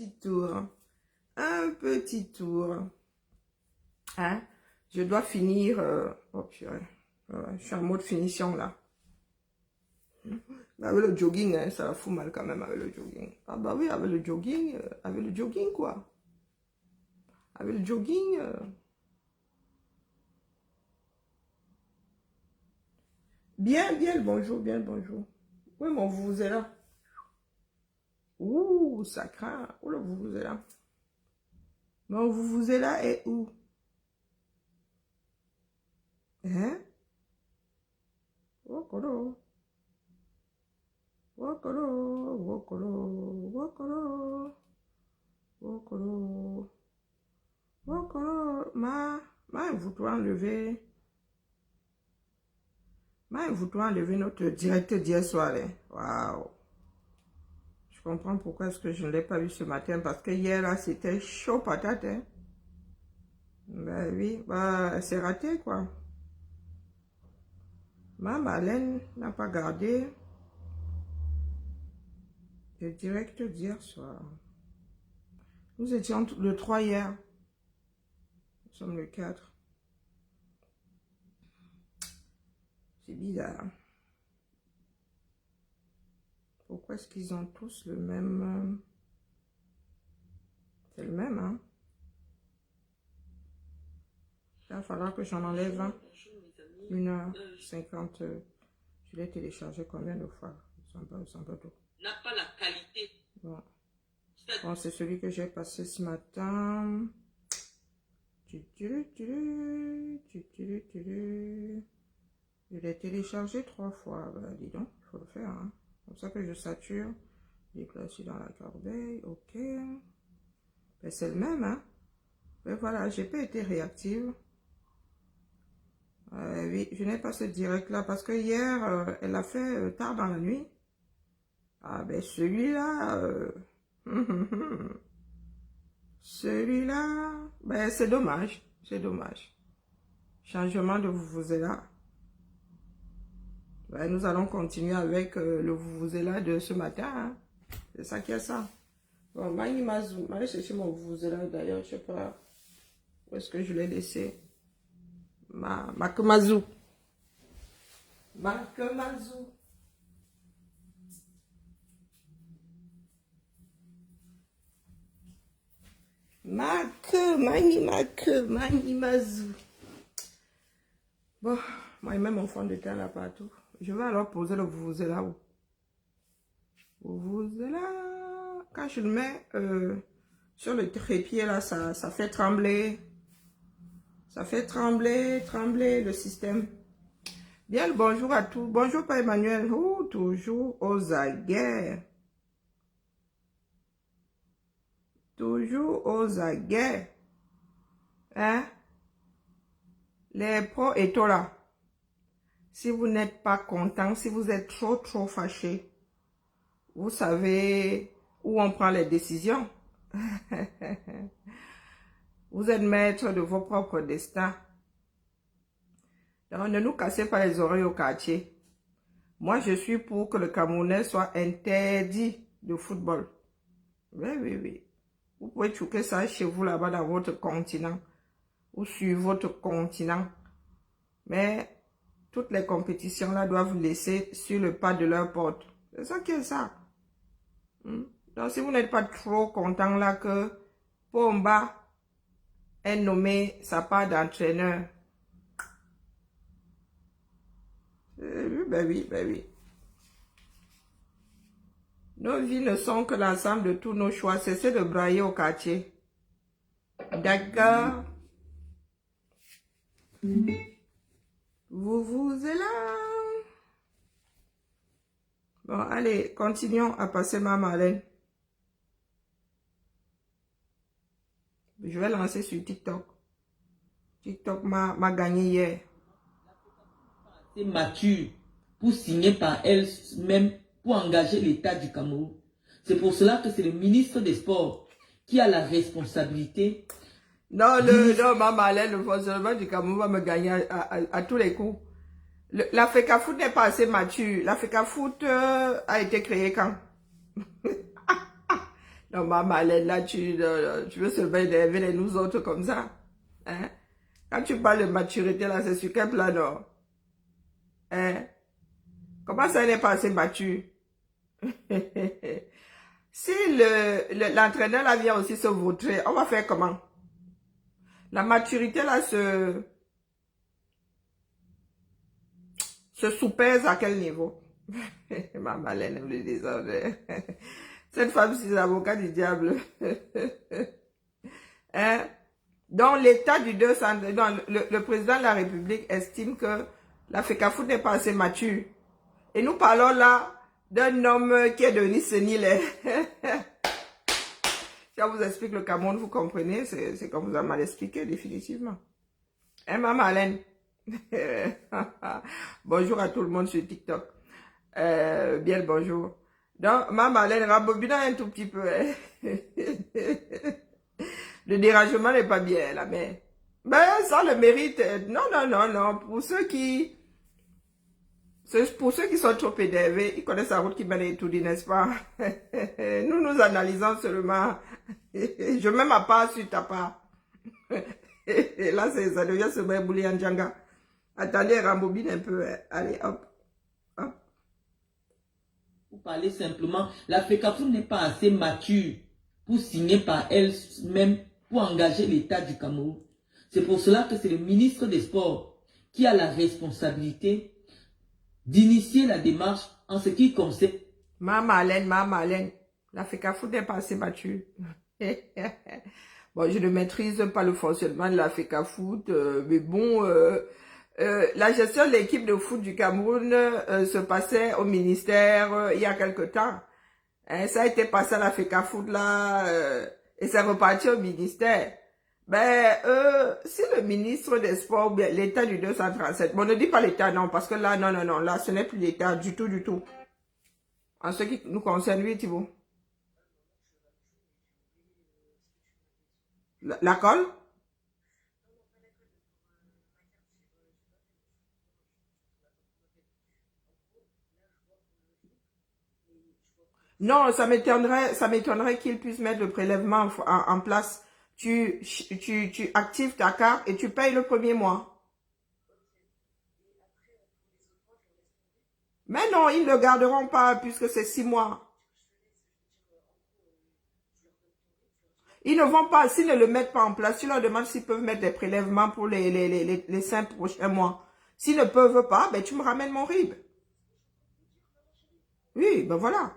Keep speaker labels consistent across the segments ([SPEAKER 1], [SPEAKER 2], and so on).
[SPEAKER 1] petit tour. Un petit tour. Hein? Je dois finir... oh, purée. Je suis en mode finition, là. Avec le jogging, hein, ça fout mal quand même avec le jogging. Ah bah oui, avec le jogging, quoi. Avec le jogging... Bien, bien le bonjour, bien le bonjour. Oui, mon vous êtes là. Ouh, ça craint. Où le vous êtes là? Mon vous êtes là et où? Hein? Wokolo. Wokolo, wokolo, wokolo. Wokolo. Wokolo. Vous doit enlever. Vous doit enlever notre direct d'hier soir. Waouh. Je comprends pourquoi est-ce que je ne l'ai pas vu ce matin. Parce que hier, là, c'était chaud patate. Hein? Ben oui, bah, c'est raté, quoi. Ma Marlène n'a pas gardé le direct d'hier soir. Nous étions le 3 hier. Nous sommes le 4. C'est bizarre. Pourquoi est-ce qu'ils ont tous le même... C'est le même, hein? Il va falloir que j'en enlève 1h50. Je l'ai téléchargé combien de fois? C'est un peu tôt.
[SPEAKER 2] N'a pas la qualité.
[SPEAKER 1] Bon, bon c'est celui que j'ai passé ce matin. Je l'ai téléchargé 3 fois. Ben, dis donc, il faut le faire. Hein. Comme ça que je sature. Déclencher dans la corbeille. Ok. Ben, c'est le même. Hein. Ben, voilà, j'ai pas été réactive. Oui, je n'ai pas ce direct là parce que hier, elle a fait tard dans la nuit. Ah ben celui-là, celui-là, ben c'est dommage, c'est dommage. Changement de Vuvuzela. Ben, nous allons continuer avec le Vuvuzela de ce matin. Hein. C'est ça qui est ça. Bon, Manimazu, je vais aller chercher mon Vuvuzela d'ailleurs, je sais pas où est-ce que je l'ai laissé. Makemazu. Makemazu. Manimazu. Bon, moi, il met mon fond de teint là partout. Je vais alors poser le Vuvuzela où? Vuvuzela. Quand je le mets sur le trépied là, ça fait trembler. Ça fait trembler le système. Bien le bonjour à tous. Bonjour Père Emmanuel. Oh, toujours aux aguets. Toujours aux aguets. Hein? Les pros et tout là. Si vous n'êtes pas content, si vous êtes trop fâché, vous savez où on prend les décisions. Vous êtes maître de vos propres destins. Donc, ne nous cassez pas les oreilles au quartier. Moi, je suis pour que le Camerounais soit interdit de football. Oui. Vous pouvez choquer ça chez vous là-bas dans votre continent ou sur votre continent. Mais toutes les compétitions là doivent vous laisser sur le pas de leur porte. C'est ça qui est ça. Donc, si vous n'êtes pas trop content là que Pomba est nommé sa part d'entraîneur. Ben oui. Nos vies ne sont que l'ensemble de tous nos choix. Cessez de brailler au quartier. D'accord. Vous êtes là. Bon, allez, continuons à passer ma Marlène. Je vais lancer sur TikTok. TikTok m'a gagné hier.
[SPEAKER 2] C'est mature pour signer par elle-même pour engager l'État du Cameroun. C'est pour cela que c'est le ministre des Sports qui a la responsabilité.
[SPEAKER 1] Non, ma Marlène, le fonctionnement du Cameroun va me gagner à tous les coups. L'Africa Foot n'est pas assez mature. L'Africa Foot a été créé quand? Non, maman, Alain, là, tu veux seulement énerver les nous autres comme ça. Hein? Quand tu parles de maturité, là, c'est sur quel plan, non? Hein? Comment ça n'est pas assez mature? Si l'entraîneur, là, vient aussi se vautrer, on va faire comment? La maturité, là, se soupèse à quel niveau? Maman, Alain aime le désordre. Cette femme, c'est l'avocat du diable. Hein? Donc, l'état du 200, le président de la République estime que la FECAFOOT n'est pas assez mature. Et nous parlons là d'un homme qui est devenu sénile. Si on vous explique le Cameroun, vous comprenez, c'est comme vous a mal expliqué, définitivement. Hein, maman Alain? Bonjour à tout le monde sur TikTok. Bien le bonjour. Donc, maman Alain, rembobinons un tout petit peu. Hein? Le dérangement n'est pas bien, là, mais... Ben, ça le mérite. Non, non, non, non. Pour ceux qui sont trop énervés, ils connaissent la route qui mène à tout, n'est-ce pas? Nous analysons seulement. Je mets ma part sur ta part. Et là, ça devient seulement boulé en djanga. Attendez, rembobine un peu. Allez, hop. Hop.
[SPEAKER 2] Vous parlez simplement, la FECAFOOT n'est pas assez mature pour signer par elle-même, pour engager l'État du Cameroun. C'est pour cela que c'est le ministre des Sports qui a la responsabilité d'initier la démarche en ce qui concerne...
[SPEAKER 1] Maman Alain, la FECAFOOT n'est pas assez mature. Bon, je ne maîtrise pas le fonctionnement de la FECAFOOT, mais bon, la gestion de l'équipe de foot du Cameroun se passait au ministère il y a quelque temps. Hein, ça a été passé à la FECAFOOT là, et c'est reparti au ministère. Ben, si le ministre des Sports, l'État du 237, bon, ne dis pas l'État, non, parce que là, non, non, non, là, ce n'est plus l'État du tout, du tout. En ce qui nous concerne, oui, Thibaut. La colle? Non, ça m'étonnerait qu'il puisse mettre le prélèvement en place. Tu actives ta carte et tu payes le premier mois. Mais non, ils ne le garderont pas puisque c'est 6 mois. Ils ne vont pas, s'ils ne le mettent pas en place, tu leur demandes s'ils peuvent mettre des prélèvements pour les 5 prochains mois. S'ils ne peuvent pas, ben tu me ramènes mon RIB. Oui, ben voilà.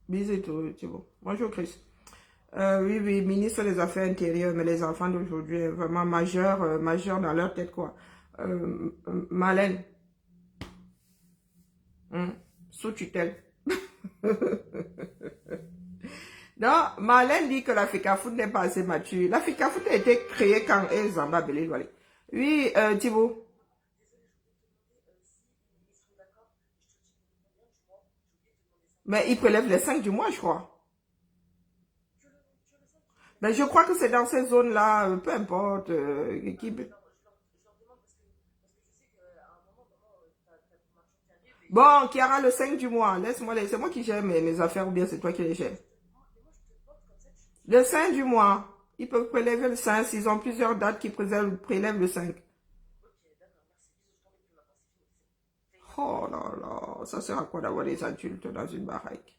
[SPEAKER 1] Bisous, Thibaut. Bonjour, Chris. Oui, oui, ministre des Affaires intérieures, mais les enfants d'aujourd'hui, vraiment majeurs dans leur tête, quoi. Malène, sous tutelle. Non, Marlène dit que la FECAFOOT n'est pas assez mature. La FECAFOOT a été créée quand Zamba Belé. Oui, Thibaut. Mais il prélève les 5 du mois, je crois. Mais je crois que c'est dans ces zones-là, peu importe. Bon, qui aura le 5 du mois. Laisse-moi, c'est moi qui gère mes affaires ou bien c'est toi qui les gères. Le 5 du mois. Ils peuvent prélever le 5 s'ils ont plusieurs dates qui prélèvent le 5. Oh là là, ça sert à quoi d'avoir des adultes dans une baraque?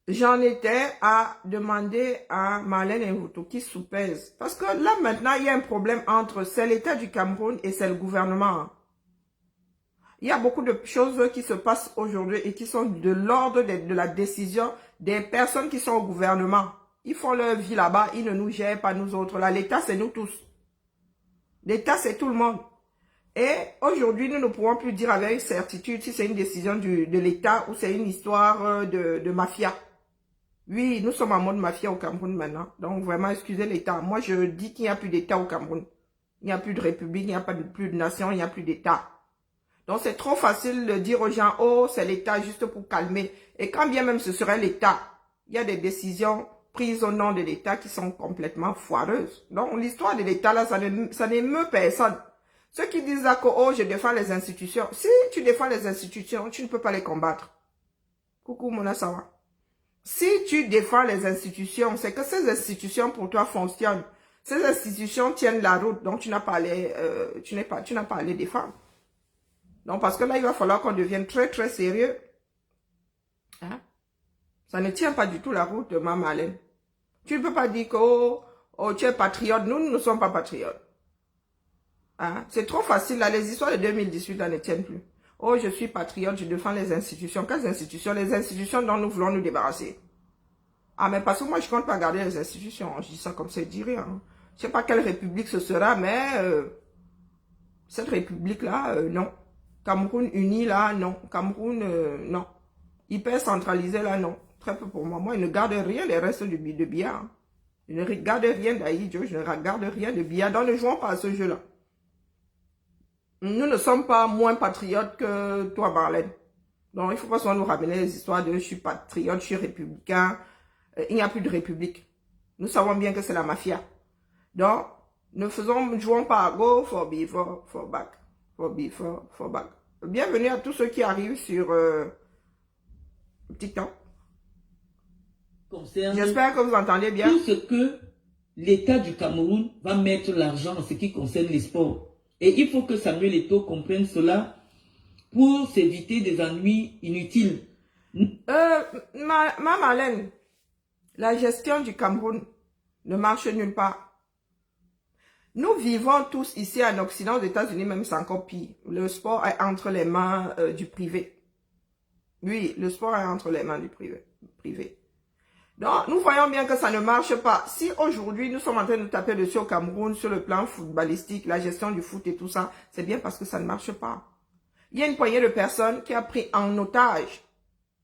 [SPEAKER 1] J'en étais à demander à Marlène Nwutu qui soupèse. Parce que là, maintenant, il y a un problème entre c'est l'État du Cameroun et c'est le gouvernement. Il y a beaucoup de choses qui se passent aujourd'hui et qui sont de l'ordre de la décision des personnes qui sont au gouvernement. Ils font leur vie là-bas, ils ne nous gèrent pas nous autres. Là, l'État, c'est nous tous. L'État, c'est tout le monde. Et aujourd'hui, nous ne pouvons plus dire avec certitude si c'est une décision de l'État ou c'est une histoire de mafia. Oui, nous sommes en mode mafia au Cameroun maintenant. Donc vraiment, excusez l'État. Moi, je dis qu'il n'y a plus d'État au Cameroun. Il n'y a plus de république, il n'y a plus de nation, il n'y a plus d'État. Donc c'est trop facile de dire aux gens, oh, c'est l'État juste pour calmer. Et quand bien même ce serait l'État, il y a des décisions prises au nom de l'État qui sont complètement foireuses. Donc l'histoire de l'État, là, ça n'émeut personne. Ceux qui disent là que oh, je défends les institutions. Si tu défends les institutions, tu ne peux pas les combattre. Coucou Mona Sawa. Si tu défends les institutions, c'est que ces institutions pour toi fonctionnent. Ces institutions tiennent la route, donc tu n'as pas à les défendre. Donc parce que là, il va falloir qu'on devienne très très sérieux. Hein? Ça ne tient pas du tout la route, ma Marlène. Tu ne peux pas dire que oh, tu es patriote. Nous ne sommes pas patriotes. Hein? C'est trop facile, là. Les histoires de 2018 là, ne tiennent plus. Oh, je suis patriote, je défends les institutions. Quelles institutions? Les institutions dont nous voulons nous débarrasser. Ah, mais parce que moi, je compte pas garder les institutions. Je dis ça comme ça, je dis rien. Hein. Je sais pas quelle république ce sera, mais cette république-là, non. Cameroun uni, là, non. Cameroun, non. Hyper centralisé, là, non. Très peu pour moi. Moi, je ne garde rien les restes de Biya. Hein. Je ne regarde rien d'Aïdjo, je ne regarde rien de Biya. Donc, ne jouons pas à ce jeu-là. Nous ne sommes pas moins patriotes que toi, Marlène. Donc, il ne faut pas souvent nous ramener les histoires de « je suis patriote, je suis républicain ». Il n'y a plus de république. Nous savons bien que c'est la mafia. Donc, ne jouons pas à go, for be, for back. For be, for back. Bienvenue à tous ceux qui arrivent sur TikTok. J'espère que vous entendez bien.
[SPEAKER 2] Tout ce que l'État du Cameroun va mettre l'argent en ce qui concerne les sports. Et il faut que Samuel Eto'o comprenne cela pour s'éviter des ennuis inutiles.
[SPEAKER 1] Ma Marlène, la gestion du Cameroun ne marche nulle part. Nous vivons tous ici en Occident, aux États-Unis, même c'est encore pire. Le sport est entre les mains du privé. Oui, le sport est entre les mains du privé. Donc, nous voyons bien que ça ne marche pas. Si aujourd'hui, nous sommes en train de taper dessus au Cameroun sur le plan footballistique, la gestion du foot et tout ça, c'est bien parce que ça ne marche pas. Il y a une poignée de personnes qui a pris en otage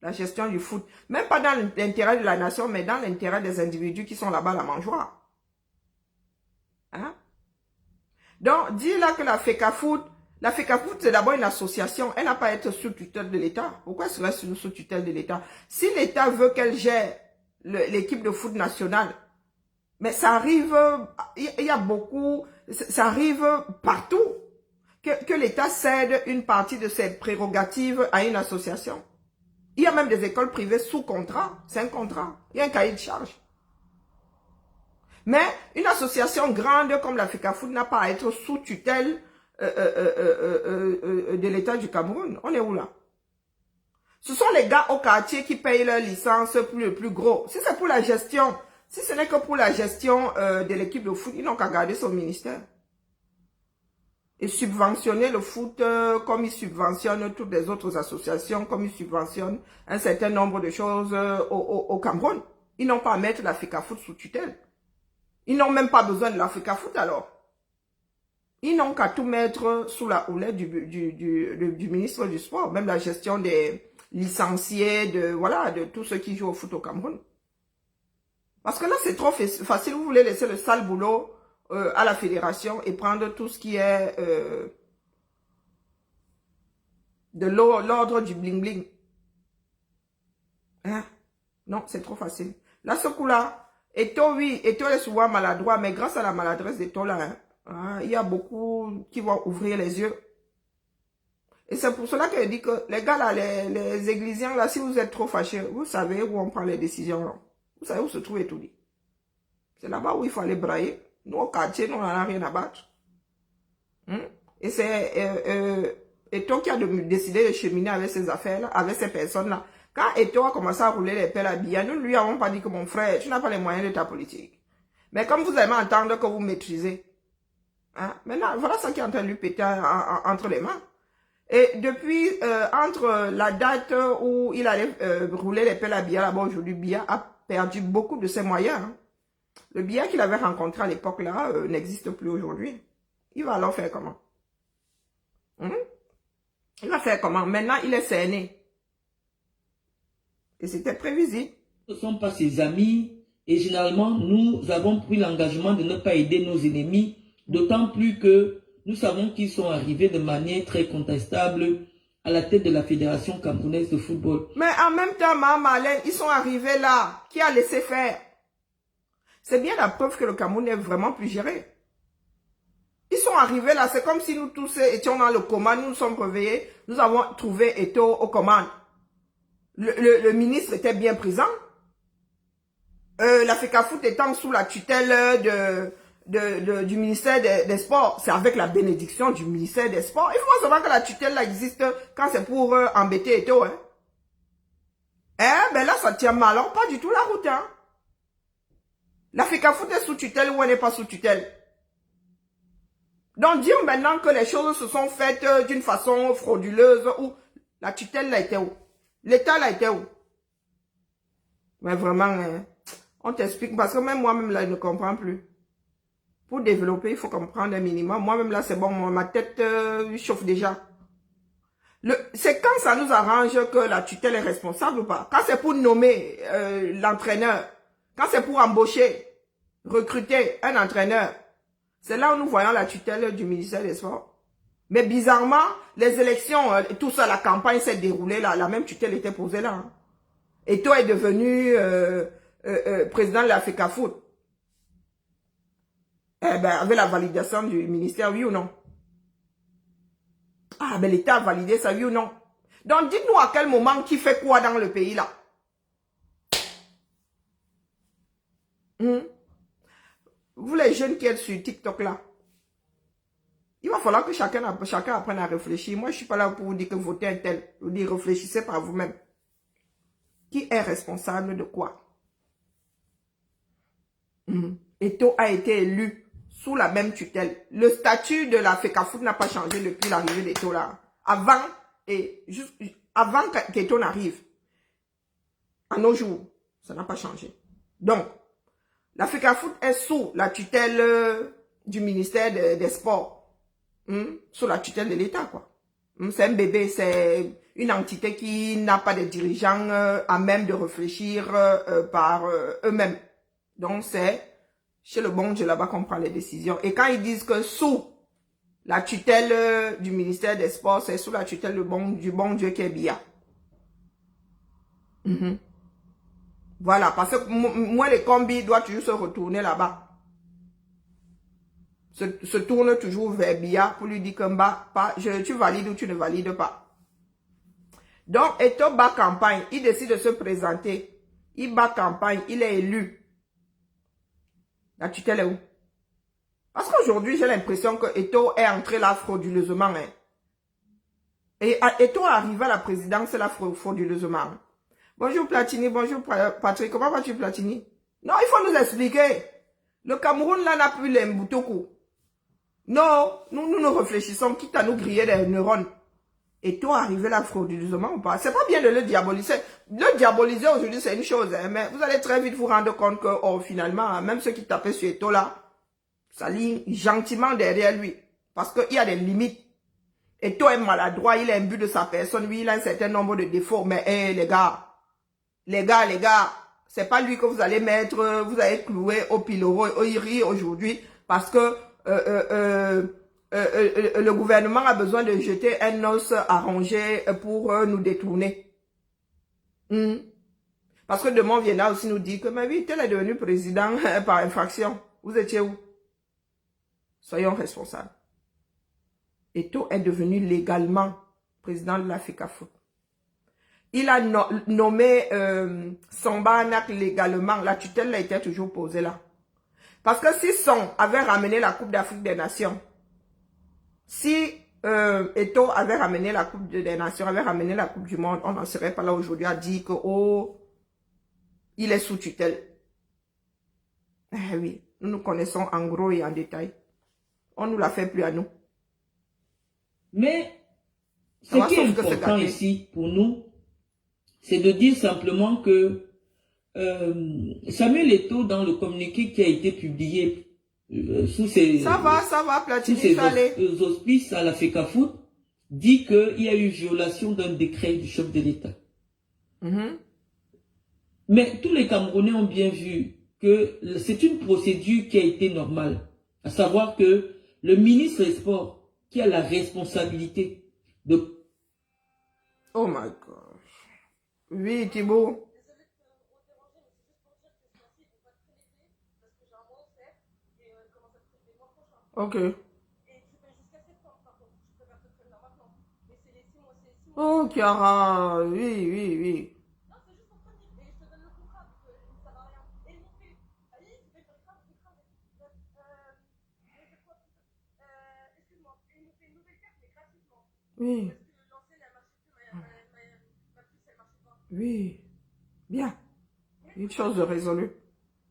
[SPEAKER 1] la gestion du foot. Même pas dans l'intérêt de la nation, mais dans l'intérêt des individus qui sont là-bas, la mangeoire. Hein? Donc, dis là que la FECAFOOT, c'est d'abord une association. Elle n'a pas à être sous tutelle de l'État. Pourquoi serait sous tutelle de l'État? Si l'État veut qu'elle gère l'équipe de foot nationale, mais ça arrive, il y a beaucoup, ça arrive partout, que l'État cède une partie de ses prérogatives à une association. Il y a même des écoles privées sous contrat, c'est un contrat, il y a un cahier de charge. Mais une association grande comme la FECAFOOT n'a pas à être sous tutelle de l'État du Cameroun. On est où là? Ce sont les gars au quartier qui payent leur licence le plus gros. Si c'est pour la gestion, si ce n'est que pour la gestion de l'équipe de foot, ils n'ont qu'à garder son ministère. Et subventionner le foot comme ils subventionnent toutes les autres associations, comme ils subventionnent un certain nombre de choses au Cameroun. Ils n'ont pas à mettre la FECAFOOT sous tutelle. Ils n'ont même pas besoin de la FECAFOOT alors. Ils n'ont qu'à tout mettre sous la houlette du ministre du Sport, même la gestion des licenciés, de tous ceux qui jouent au foot au Cameroun. Parce que là, c'est trop facile. Vous voulez laisser le sale boulot à la fédération et prendre tout ce qui est de l'ordre du bling-bling. Hein? Non, c'est trop facile. Là, ce coup-là, Eto'o, oui, Eto'o est souvent maladroit, mais grâce à la maladresse d'Eto'o, là, hein, il y a beaucoup qui vont ouvrir les yeux. Et c'est pour cela que je dis que les gars, là, les églisiens, là, si vous êtes trop fâchés, vous savez où on prend les décisions, là. Vous savez où se trouve Eto'o. C'est là-bas où il faut aller brailler. Nous, au quartier, nous, on n'en a rien à battre. Et c'est Eto'o qui a décidé de cheminer avec ces affaires-là, avec ces personnes-là. Quand Eto'o a commencé à rouler les pelles à Biya, nous lui avons pas dit que mon frère, tu n'as pas les moyens de ta politique. Mais comme vous aimez entendre que vous maîtrisez, hein, maintenant, voilà ce qui est en train de lui péter entre les mains. Et depuis, entre la date où il allait rouler les pelles à Biya, là-bas aujourd'hui, Biya a perdu beaucoup de ses moyens. Hein. Le Biya qu'il avait rencontré à l'époque là n'existe plus aujourd'hui. Il va alors faire comment? Il va faire comment? Maintenant, il est cerné. Et c'était prévisible.
[SPEAKER 2] Ce ne sont pas ses amis. Et généralement, nous avons pris l'engagement de ne pas aider nos ennemis. D'autant plus que nous savons qu'ils sont arrivés de manière très contestable à la tête de la Fédération camerounaise de football.
[SPEAKER 1] Mais en même temps, Marlène, ils sont arrivés là. Qui a laissé faire? C'est bien la preuve que le Cameroun est vraiment plus géré. Ils sont arrivés là, c'est comme si nous tous étions dans le coma, nous nous sommes réveillés, nous avons trouvé Eto'o aux commandes. Le ministre était bien présent. La FECAFOOT étant sous la tutelle du ministère des Sports, c'est avec la bénédiction du ministère des Sports. Il faut savoir que la tutelle là existe quand c'est pour embêter Eto'o. Hein. Ben là, ça tient mal, alors pas du tout la route. Hein. La FECAFOOT est sous tutelle ou elle n'est pas sous tutelle. Donc dire maintenant que les choses se sont faites d'une façon frauduleuse ou la tutelle là était où? L'État là était où? Mais vraiment, hein, on t'explique parce que même moi-même là, je ne comprends plus. Pour développer, il faut comprendre un minimum. Moi-même là, c'est bon, ma tête chauffe déjà. C'est quand ça nous arrange que la tutelle est responsable ou pas? Quand c'est pour nommer l'entraîneur, quand c'est pour embaucher, recruter un entraîneur, c'est là où nous voyons la tutelle du ministère des Sports. Mais bizarrement, les élections, tout ça, la campagne s'est déroulée là, la même tutelle était posée là. Hein. Et toi est devenu président de la FECAFOOT. Eh ben, avec la validation du ministère, oui ou non? Ah, ben l'État a validé ça, oui ou non? Donc, dites-nous à quel moment qui fait quoi dans le pays là? Vous les jeunes qui êtes sur TikTok là, il va falloir que chacun apprenne à réfléchir. Moi, je ne suis pas là pour vous dire que votez un tel. Je vous dis, réfléchissez par vous-même. Qui est responsable de quoi? Eto'o a été élu sous la même tutelle. Le statut de la FECAFOOT n'a pas changé depuis l'arrivée d'Eto'o là. Avant qu'Eto'o n'arrive, à nos jours, ça n'a pas changé. Donc, la FECAFOOT est sous la tutelle du ministère des Sports. Sous la tutelle de l'État, quoi. C'est un bébé, c'est une entité qui n'a pas de dirigeants à même de réfléchir par eux-mêmes. Donc, c'est chez le bon Dieu là-bas qu'on prend les décisions. Et quand ils disent que sous la tutelle du ministère des Sports, c'est sous la tutelle du bon Dieu qui est Biya. Voilà, parce que moi, les combis doivent toujours se retourner là-bas. Se tourne toujours vers Biya pour lui dire que tu valides ou tu ne valides pas. Donc, Eto'o bat campagne, il décide de se présenter. Il bat campagne, il est élu. La tutelle est où? Parce qu'aujourd'hui, j'ai l'impression que Eto'o est entré là frauduleusement. Hein. Et Eto'o arrivé à la présidence là frauduleusement. Bonjour Platini, bonjour Patrick. Comment vas-tu Platini? Non, il faut nous expliquer. Le Cameroun là n'a plus les Mboutoku. Non, nous ne réfléchissons, quitte à nous griller des neurones. Et toi, arrivé là frauduleusement ou pas? C'est pas bien de le diaboliser. Le diaboliser aujourd'hui, c'est une chose, hein, mais vous allez très vite vous rendre compte que, oh, finalement, même ceux qui tapaient sur Eto'o là, ça ligne gentiment derrière lui. Parce qu'il y a des limites. Eto'o est maladroit, il est imbu de sa personne, oui, il a un certain nombre de défauts, mais les gars, c'est pas lui que vous allez mettre, vous allez clouer au pilori aujourd'hui, parce que le gouvernement a besoin de jeter un os arrangé pour nous détourner. Parce que demain, on viendra aussi nous dire que, mais oui, tel est devenu président par infraction. Vous étiez où? Soyons responsables. Eto'o est devenu légalement président de la FECAFOOT. Il a nommé Samba légalement. La tutelle a été toujours posée là. Parce que si Son avait ramené la Coupe d'Afrique des Nations, si Eto'o avait ramené la Coupe des Nations, avait ramené la Coupe du Monde, on n'en serait pas là aujourd'hui à dire que, oh, il est sous tutelle. Eh oui, nous connaissons en gros et en détail. On ne nous la fait plus à nous.
[SPEAKER 2] Mais ce qui est important ici pour nous, c'est de dire simplement que Samuel Eto'o, dans le communiqué qui a été publié sous ses auspices à la FECAFOOT, dit qu'il y a eu violation d'un décret du chef de l'État. Mais tous les Camerounais ont bien vu que c'est une procédure qui a été normale. À savoir que le ministre des Sports, qui a la responsabilité de...
[SPEAKER 1] Oh my gosh. Oui, Thibaut. Ok. Oh, Chiara, oui, oui, oui.
[SPEAKER 3] Non, c'est juste pour te dire, et je te donne le contrat, parce que ça va rien. Et ils m'ont fait, allez, tu fais le contrat, excuse-moi, et ils m'ont fait une nouvelle carte, mais gratuitement.
[SPEAKER 1] Oui,
[SPEAKER 3] Parce que l'ancienne, elle marchait plus, ma puce, elle marchait pas.
[SPEAKER 1] oui. Bien.
[SPEAKER 3] Mais
[SPEAKER 1] Une
[SPEAKER 3] écoute,
[SPEAKER 1] chose de résolue.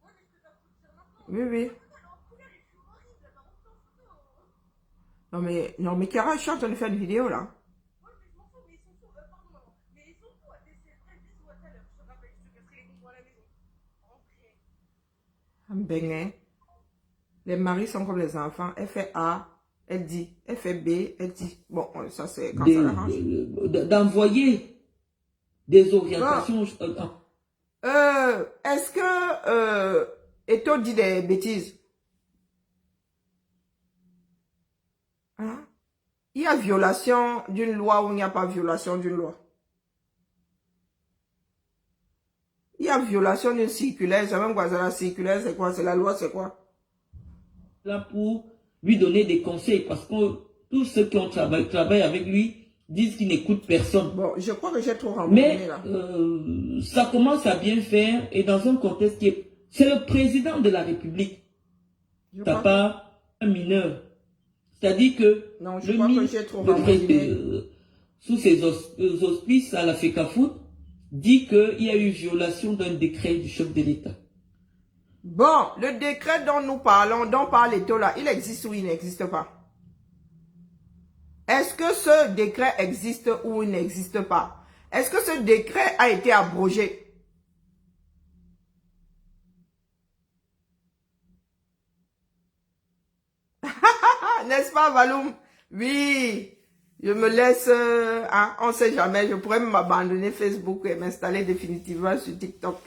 [SPEAKER 3] moi, mais je peux pas te dire maintenant.
[SPEAKER 1] Oui, oui.
[SPEAKER 3] Elle est en couleur, et je suis horrible, elle m'a repris en photo.
[SPEAKER 1] Non, mais Chiara, je suis en train de faire une vidéo, là.
[SPEAKER 3] Ouais, mais je m'en fous, mais ils sont fous, pardon, maman. Mais ils sont fous, c'est vrai, bisous à tout à l'heure. Je te rappelle, je te casserai les bonbons à la maison. Rentrez.
[SPEAKER 1] Ben, hein. Les maris sont comme les enfants. Elle fait A, elle dit. Elle fait B, elle dit. Bon, ça c'est quand ça l'arrange.
[SPEAKER 2] D'envoyer des
[SPEAKER 1] Bon.
[SPEAKER 2] orientations.
[SPEAKER 1] Est-ce que Eto dit des bêtises? Hein? Il y a violation d'une loi ou il n'y a pas violation d'une loi? Il y a violation d'une circulaire. C'est même quoi? C'est la circulaire, c'est quoi? C'est la loi, c'est quoi?
[SPEAKER 2] Là pour lui donner des conseils, parce que tous ceux qui ont travaillé avec lui disent qu'il n'écoute personne.
[SPEAKER 1] Bon, je crois que j'ai trop rembobbiné
[SPEAKER 2] Mais
[SPEAKER 1] là.
[SPEAKER 2] ça commence à bien faire, et dans un contexte qui est... C'est le président de la République.
[SPEAKER 1] Je
[SPEAKER 2] T'as
[SPEAKER 1] crois
[SPEAKER 2] pas un mineur. C'est-à-dire que
[SPEAKER 1] Non, je
[SPEAKER 2] le
[SPEAKER 1] crois que
[SPEAKER 2] ministre
[SPEAKER 1] j'ai trop rembobbiné.
[SPEAKER 2] sous ses auspices à la FECAFOOT dit qu'il y a eu violation d'un décret du chef de l'État.
[SPEAKER 1] Bon, le décret dont nous parlons, dont parle Eto là, il existe ou il n'existe pas? Est-ce que ce décret existe ou il n'existe pas? Est-ce que ce décret a été abrogé? N'est-ce pas, Valoum? Oui, je me laisse, hein, on ne sait jamais, je pourrais m'abandonner Facebook et m'installer définitivement sur TikTok.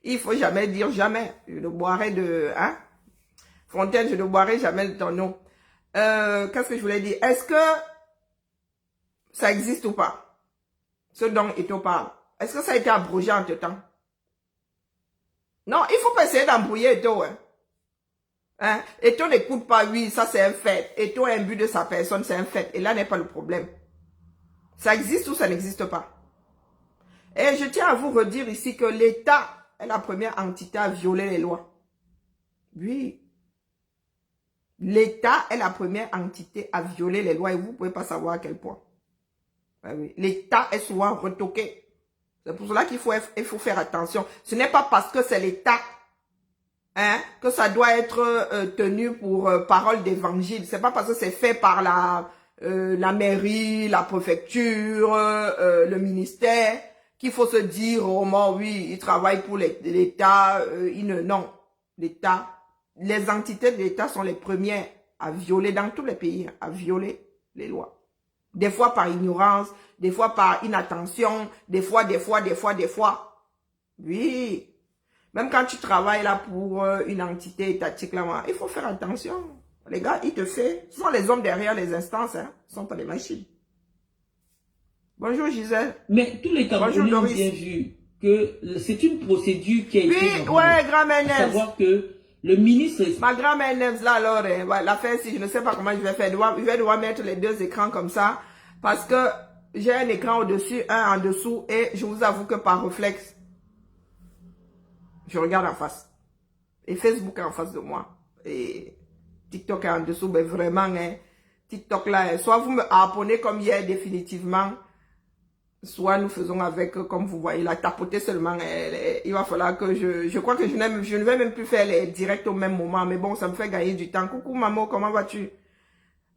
[SPEAKER 1] Il faut jamais dire jamais. Je ne boirai de, hein, Fontaine, je ne boirai jamais de ton eau. Qu'est-ce que je voulais dire? Est-ce que ça existe ou pas? Ce dont Eto parle. Est-ce que ça a été abrogé entre temps? Non, il faut pas essayer d'embrouiller Eto, hein. Hein? Eto n'écoute pas, oui, ça c'est un fait. Eto est imbu de sa personne, c'est un fait. Et là n'est pas le problème. Ça existe ou ça n'existe pas? Et je tiens à vous redire ici que l'État est la première entité à violer les lois. Oui. L'État est la première entité à violer les lois et vous ne pouvez pas savoir à quel point. Oui. L'État est souvent retoqué. C'est pour cela qu'il faut faire attention. Ce n'est pas parce que c'est l'État, hein, que ça doit être tenu pour parole d'évangile. C'est pas parce que c'est fait par la mairie, la préfecture, le ministère, qu'il faut se dire, oh mon, oui, il travaille pour l'État. Non, l'État, les entités de l'État sont les premières à violer, dans tous les pays, à violer les lois. Des fois par ignorance, des fois par inattention, des fois. Oui. Même quand tu travailles là pour une entité étatique, là, il faut faire attention. Les gars, ils te font. Ce sont les hommes derrière les instances, hein. Ce ne sont pas des machines. Bonjour Gisèle.
[SPEAKER 2] Mais tous les Camerounais ont bien vu que c'est une procédure qui a été...
[SPEAKER 1] Oui, ouais, grand-mère Nems.
[SPEAKER 2] Savoir que le ministre...
[SPEAKER 1] Ma grand-mère Nems, là, alors, l'affaire, si je ne sais pas comment je vais faire, je vais devoir mettre les deux écrans comme ça, parce que j'ai un écran au-dessus, un en dessous, et je vous avoue que par réflexe, je regarde en face. Et Facebook est en face de moi. Et TikTok est en dessous, mais vraiment, hein, TikTok là, soit vous me abonnez comme hier définitivement, soit nous faisons avec, comme vous voyez, la tapoter seulement. Il va falloir que je crois que je ne vais même plus faire les directs au même moment. Mais bon, ça me fait gagner du temps. Coucou maman, comment vas-tu?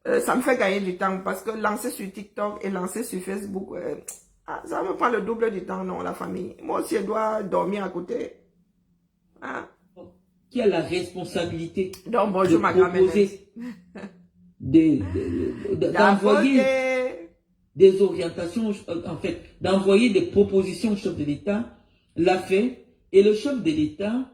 [SPEAKER 1] Ça me fait gagner du temps parce que lancer sur TikTok et lancer sur Facebook, ça me prend le double du temps, non, la famille. Moi aussi, je dois dormir à côté. Hein?
[SPEAKER 2] Qui a la responsabilité
[SPEAKER 1] donc, bonjour, ma grand-mère.
[SPEAKER 2] D'envoyer des orientations, en fait, d'envoyer des propositions au chef de l'État, l'a fait, et le chef de l'État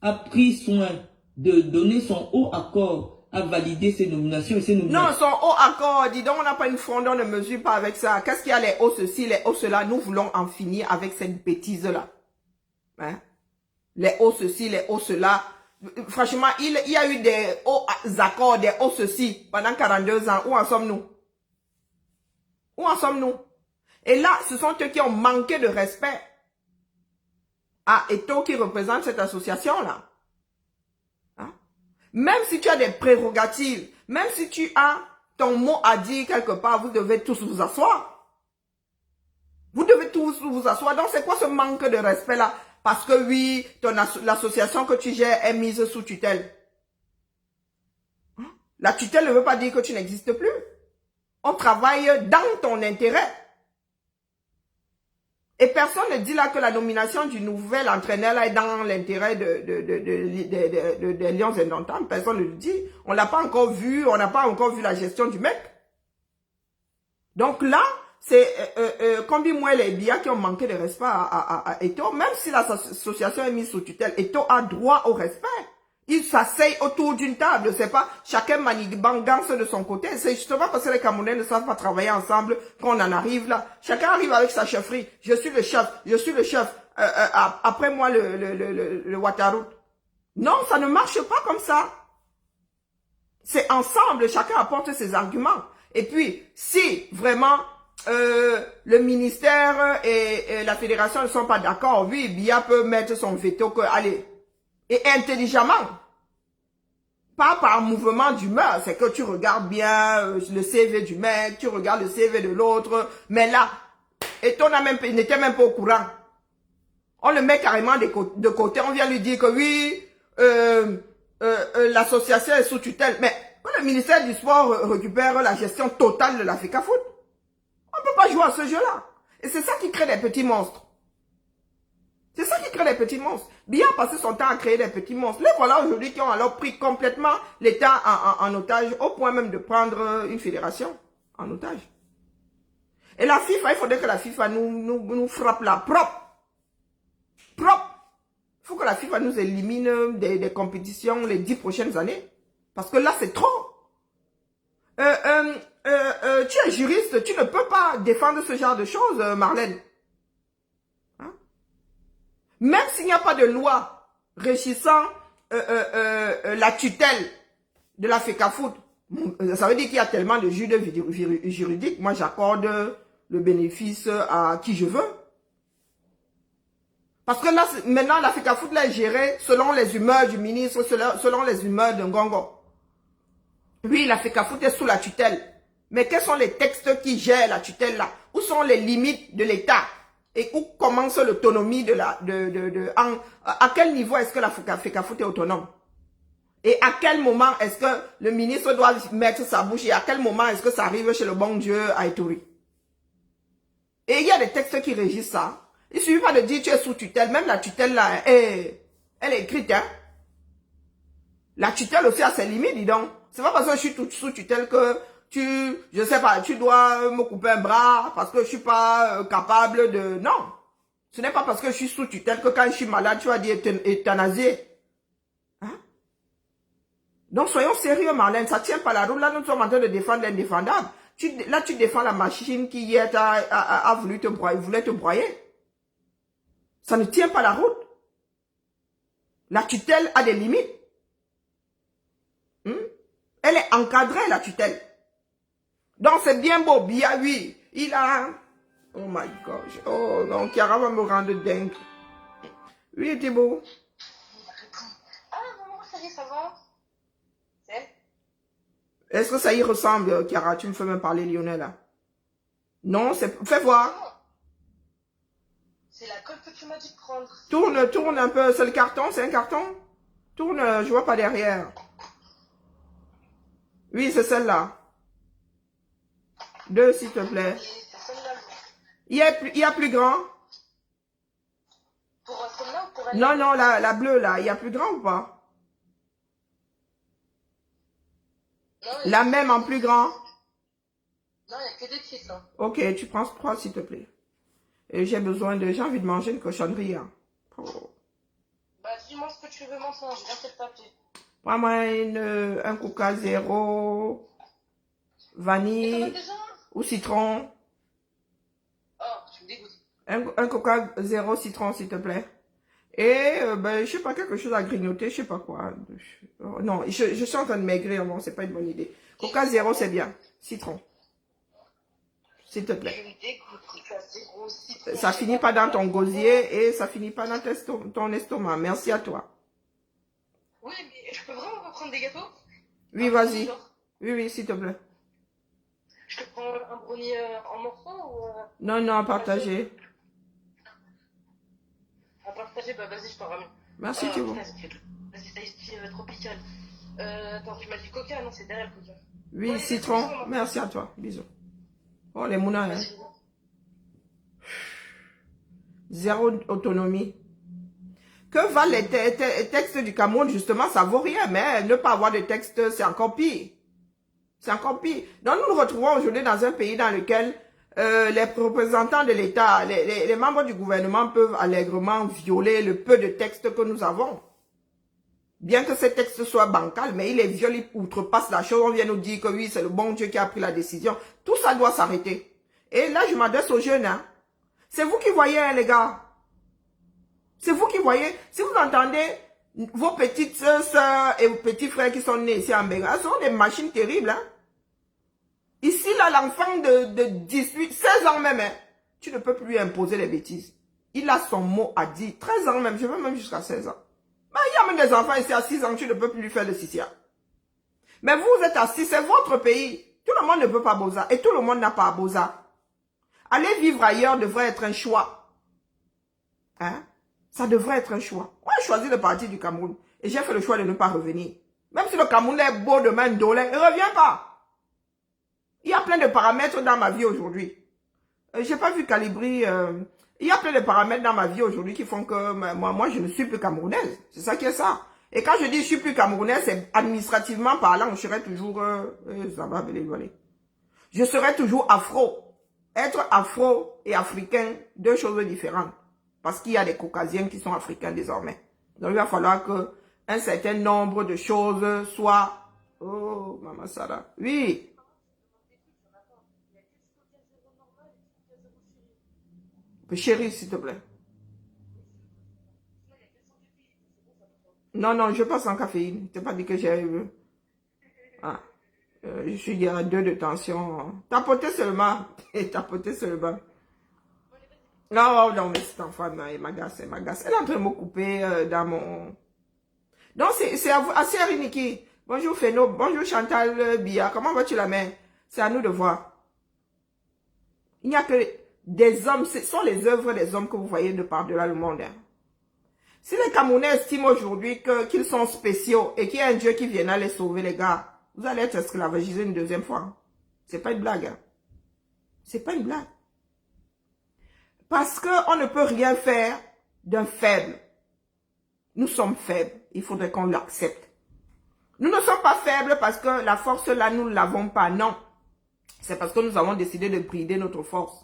[SPEAKER 2] a pris soin de donner son haut accord à valider ces nominations et ces nominations.
[SPEAKER 1] Non, son haut accord, dis donc, on n'a pas une fronde, on ne mesure pas avec ça. Qu'est-ce qu'il y a, les hauts ceci, les hauts cela, nous voulons en finir avec cette bêtise-là. Hein? Les hauts ceci, les hauts cela. Franchement, il y a eu des hauts accords, des hauts ceci pendant 42 ans. Où en sommes-nous? Où en sommes-nous? Et là, ce sont eux qui ont manqué de respect à Eto'o qui représente cette association-là. Hein? Même si tu as des prérogatives, même si tu as ton mot à dire quelque part, vous devez tous vous asseoir. Vous devez tous vous asseoir. Donc, c'est quoi ce manque de respect-là? Parce que oui, l'association que tu gères est mise sous tutelle. Hein? La tutelle ne veut pas dire que tu n'existes plus. On travaille dans ton intérêt. Et personne ne dit là que la nomination du nouvel entraîneur là est dans l'intérêt des Lions Indomptables. Personne ne le dit. On l'a pas encore vu, on n'a pas encore vu la gestion du mec. Donc là, c'est combien moins les biens qui ont manqué de respect à Eto'o. Même si l'association est mise sous tutelle, Eto'o a droit au respect. Ils s'asseyent autour d'une table, c'est pas chacun manigance de son côté. C'est justement parce que les Camerounais ne savent pas travailler ensemble qu'on en arrive là. Chacun arrive avec sa chefferie. Je suis le chef, je suis le chef. Après moi le Ouattara. Non, ça ne marche pas comme ça. C'est ensemble, chacun apporte ses arguments. Et puis, si vraiment le ministère et la fédération ne sont pas d'accord, oui, Biya peut mettre son veto que, allez, et intelligemment, pas par mouvement d'humeur, c'est que tu regardes bien le CV du mec, tu regardes le CV de l'autre, mais là, et on n'était même pas au courant. On le met carrément de côté, on vient lui dire que oui, l'association est sous tutelle, mais quand le ministère du Sport récupère la gestion totale de la FECAFOOT, on ne peut pas jouer à ce jeu-là. Et c'est ça qui crée des petits monstres. C'est ça qui crée des petits monstres. Biya a passé son temps à créer des petits monstres. Les voilà aujourd'hui qui ont alors pris complètement l'État en otage, au point même de prendre une fédération en otage. Et la FIFA, il faudrait que la FIFA nous frappe là, propre. Propre. Il faut que la FIFA nous élimine des compétitions les 10 prochaines années. Parce que là, c'est trop. Tu es juriste, tu ne peux pas défendre ce genre de choses, Marlène. Même s'il n'y a pas de loi régissant la tutelle de la FECAFOOT, ça veut dire qu'il y a tellement de juges juridiques. Moi, j'accorde le bénéfice à qui je veux. Parce que là, maintenant, la FECAFOOT là, est gérée selon les humeurs du ministre, selon les humeurs d'un gongo. Oui, la FECAFOOT est sous la tutelle. Mais quels sont les textes qui gèrent la tutelle là? Où sont les limites de l'État? Et où commence l'autonomie à quel niveau est-ce que la FECAFOOT est autonome? Et à quel moment est-ce que le ministre doit mettre sa bouche? Et à quel moment est-ce que ça arrive chez le bon Dieu à Ituri? Et il y a des textes qui régissent ça. Il ne suffit pas de dire tu es sous tutelle. Même la tutelle là, elle est écrite. Hein? La tutelle aussi a ses limites, dis donc. C'est pas parce que je suis sous tutelle que je sais pas, tu dois me couper un bras parce que je suis pas capable de... Non. Ce n'est pas parce que je suis sous tutelle que quand je suis malade, tu vas dire euthanasier. Hein? Donc, soyons sérieux, Marlène. Ça tient pas la route. Là, nous sommes en train de défendre l'indéfendable. Là, tu défends la machine qui hier a voulu te broyer, voulait te broyer. Ça ne tient pas la route. La tutelle a des limites. Elle est encadrée, la tutelle. Donc, c'est bien beau. Biya, oui. Il a... Oh my gosh. Oh non, Kiara va me rendre dingue. Oui, Thibaut.
[SPEAKER 3] Ah, maman, ça y est, ça va.
[SPEAKER 1] Est-ce que ça y ressemble, Kiara? Tu me fais même parler, Lionel, là. Non, c'est... Fais voir.
[SPEAKER 3] C'est la colle que tu m'as dit de prendre.
[SPEAKER 1] Tourne un peu. C'est le carton? C'est un carton? Tourne, je vois pas derrière. Oui, c'est celle-là. 2, s'il te plaît. Il y a plus grand?
[SPEAKER 3] Pour celle-là ou pour elle?
[SPEAKER 1] Non, non, la bleue, là. Il y a plus grand ou pas?
[SPEAKER 3] Non,
[SPEAKER 1] La même en plus grand?
[SPEAKER 3] non, il n'y a que des petits, là.
[SPEAKER 1] Ok, tu prends 3, s'il te plaît. Et j'ai envie de manger une cochonnerie. Hein. Oh.
[SPEAKER 3] Bah, dis-moi ce que tu veux maintenant, je viens te taper.
[SPEAKER 1] Prends-moi un Coca zéro, vanille ou citron.
[SPEAKER 3] Oh, tu me dégoûtes.
[SPEAKER 1] Un Coca zéro citron, s'il te plaît. Et, ben, je sais pas, quelque chose à grignoter, je sais pas quoi. Oh, non, je suis en train de maigrir, bon, c'est pas une bonne idée. Coca zéro, c'est bien. Citron. S'il te plaît.
[SPEAKER 3] Je me dégoûte, ça zéro citron.
[SPEAKER 1] Ça finit pas dans ton gosier et ça finit pas dans ton estomac. Merci à toi.
[SPEAKER 3] Oui, mais je peux vraiment pas prendre des gâteaux?
[SPEAKER 1] Oui,
[SPEAKER 3] Un
[SPEAKER 1] vas-y.
[SPEAKER 3] brownie, genre.
[SPEAKER 1] Oui, s'il te plaît.
[SPEAKER 3] Je te prends un brownie en morceaux ou
[SPEAKER 1] Non, non, partagez.
[SPEAKER 3] à partager? Bah vas-y, je t'en ramène.
[SPEAKER 1] Merci, Thibaut.
[SPEAKER 3] Putain, vas-y, ça est tropical. Attends, tu m'as dit coca? Non, c'est derrière le coca.
[SPEAKER 1] Oui,
[SPEAKER 3] Ouais,
[SPEAKER 1] citron.
[SPEAKER 3] bisous,
[SPEAKER 1] Merci à toi. Bisous. Oh, les mounins, hein.
[SPEAKER 3] vas-y.
[SPEAKER 1] Zéro autonomie. Que valent les textes du Cameroun, justement, ça vaut rien. Mais ne pas avoir de texte, c'est encore pire. C'est encore pire. Donc, nous nous retrouvons aujourd'hui dans un pays dans lequel les représentants de l'État, les membres du gouvernement peuvent allègrement violer le peu de textes que nous avons. Bien que ces textes soient bancals, mais il les viole, il outrepasse la chose. On vient nous dire que oui, c'est le bon Dieu qui a pris la décision. Tout ça doit s'arrêter. Et là, je m'adresse aux jeunes. Hein. C'est vous qui voyez, hein, les gars. C'est vous qui voyez. Si vous entendez vos petites sœurs et vos petits frères qui sont nés ici en Bengale, ce sont des machines terribles. Hein. Ici, là, l'enfant de 18, 16 ans même, hein, tu ne peux plus lui imposer les bêtises. Il a son mot à dire. 13 ans même, je veux même jusqu'à 16 ans. Mais il y a même des enfants ici à 6 ans, tu ne peux plus lui faire le sicia. Mais vous êtes assis, c'est votre pays. Tout le monde ne peut pas Boza. Et tout le monde n'a pas Boza. Aller vivre ailleurs devrait être un choix. Hein? Ça devrait être un choix. Moi, j'ai choisi le parti du Cameroun. Et j'ai fait le choix de ne pas revenir. Même si le Cameroun est beau demain, dolé, il ne revient pas. Il y a plein de paramètres dans ma vie aujourd'hui. J'ai pas vu Calibri. Il y a plein de paramètres dans ma vie aujourd'hui qui font que moi, je ne suis plus camerounaise. C'est ça qui est ça. Et quand je dis je suis plus camerounaise, c'est administrativement parlant, je serai toujours... ça va voler. Je serai toujours afro. Être afro et africain, deux choses différentes. Parce qu'il y a des caucasiens qui sont africains désormais. Donc il va falloir que un certain nombre de choses soient... Oh, Maman Sarah. Oui. Chérie, s'il te plaît. Non, non, je passe en caféine. Je t'ai pas dit que j'ai... Ah. Je suis à 2 de tension. Tapoter seulement. Et tapoter seulement. Non, non, mais cet enfant, elle m'agace, elle m'agace. Elle est en train de me couper dans mon... Donc, c'est assez Ariniki. Bonjour Féno, bonjour Chantal Bia. Comment vas-tu la main? C'est à nous de voir. Il n'y a que des hommes, ce sont les œuvres des hommes que vous voyez de par-delà le monde. Hein. Si les Camerounais estiment aujourd'hui qu'ils sont spéciaux et qu'il y a un Dieu qui viendra les sauver, les gars, vous allez être esclavagisés une deuxième fois. C'est pas une blague. Hein. C'est pas une blague. Parce qu'on ne peut rien faire d'un faible. Nous sommes faibles. Il faudrait qu'on l'accepte. Nous ne sommes pas faibles parce que la force là, nous ne l'avons pas. Non. C'est parce que nous avons décidé de brider notre force.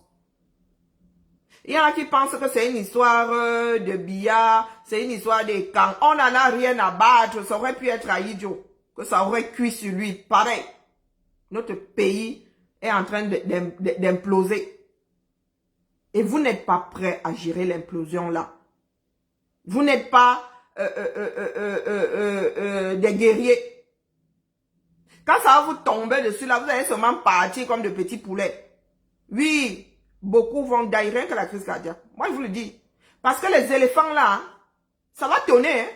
[SPEAKER 1] Il y en a qui pensent que c'est une histoire de billard, c'est une histoire de camps. On n'en a rien à battre. Ça aurait pu être à Idio. Que ça aurait cuit sur lui. Pareil. Notre pays est en train d'imploser. Et vous n'êtes pas prêt à gérer l'implosion là. Vous n'êtes pas des guerriers. Quand ça va vous tomber dessus là, vous allez seulement partir comme de petits poulets. Oui. Beaucoup vont d'ailleurs rien que la crise cardiaque. Moi, je vous le dis. Parce que les éléphants, là, hein, ça va tonner. Hein.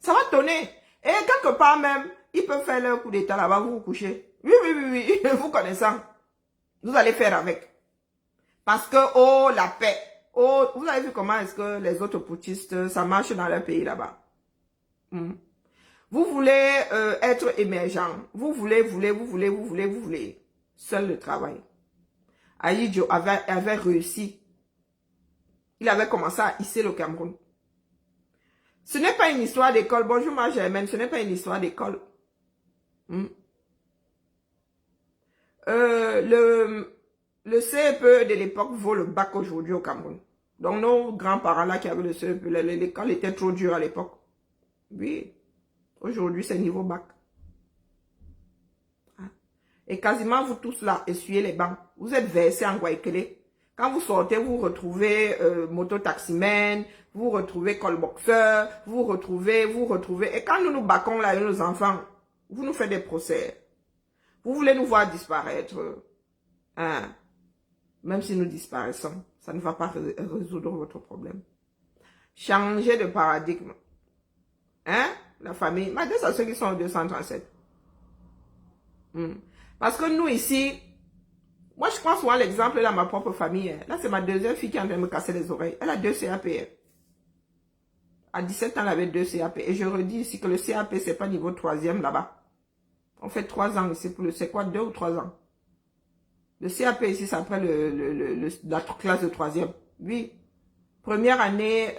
[SPEAKER 1] Ça va tonner. Et quelque part même, ils peuvent faire leur coup d'état là-bas, vous vous couchez. Oui. Vous connaissant. Vous allez faire avec. Parce que, oh, la paix. Oh, vous avez vu comment est-ce que les autres putschistes, ça marche dans leur pays là-bas. Vous voulez être émergent. Vous voulez. Seul le travail. Aïdjo avait réussi. Il avait commencé à hisser le Cameroun. Ce n'est pas une histoire d'école. Bonjour ma Germaine, ce n'est pas une histoire d'école. Le CEPE de l'époque vaut le bac aujourd'hui au Cameroun. Donc nos grands-parents là qui avaient le CEPE, l'école était trop dure à l'époque. Oui, aujourd'hui c'est niveau bac. Et quasiment vous tous là, essuyez les bancs. Vous êtes versés en Guaïkele. Quand vous sortez, vous retrouvez moto-taximène, vous retrouvez call-boxeur, vous retrouvez. Et quand nous nous battons là avec nos enfants, vous nous faites des procès. Vous voulez nous voir disparaître. Hein? Même si nous disparaissons, ça ne va pas résoudre votre problème. Changez de paradigme. Hein? La famille. Maintenant, c'est ceux qui sont au 237. Parce que nous ici, moi je prends souvent l'exemple de ma propre famille. Là, c'est ma deuxième fille qui est en train de me casser les oreilles. Elle a 2 CAP. À 17 ans, elle avait 2 CAP. Et je redis ici que le CAP, c'est pas niveau 3e là-bas. On fait 3 ans ici. C'est quoi, 2 ou 3 ans? Le CAP ici, c'est après la classe de 3e. Oui. Première année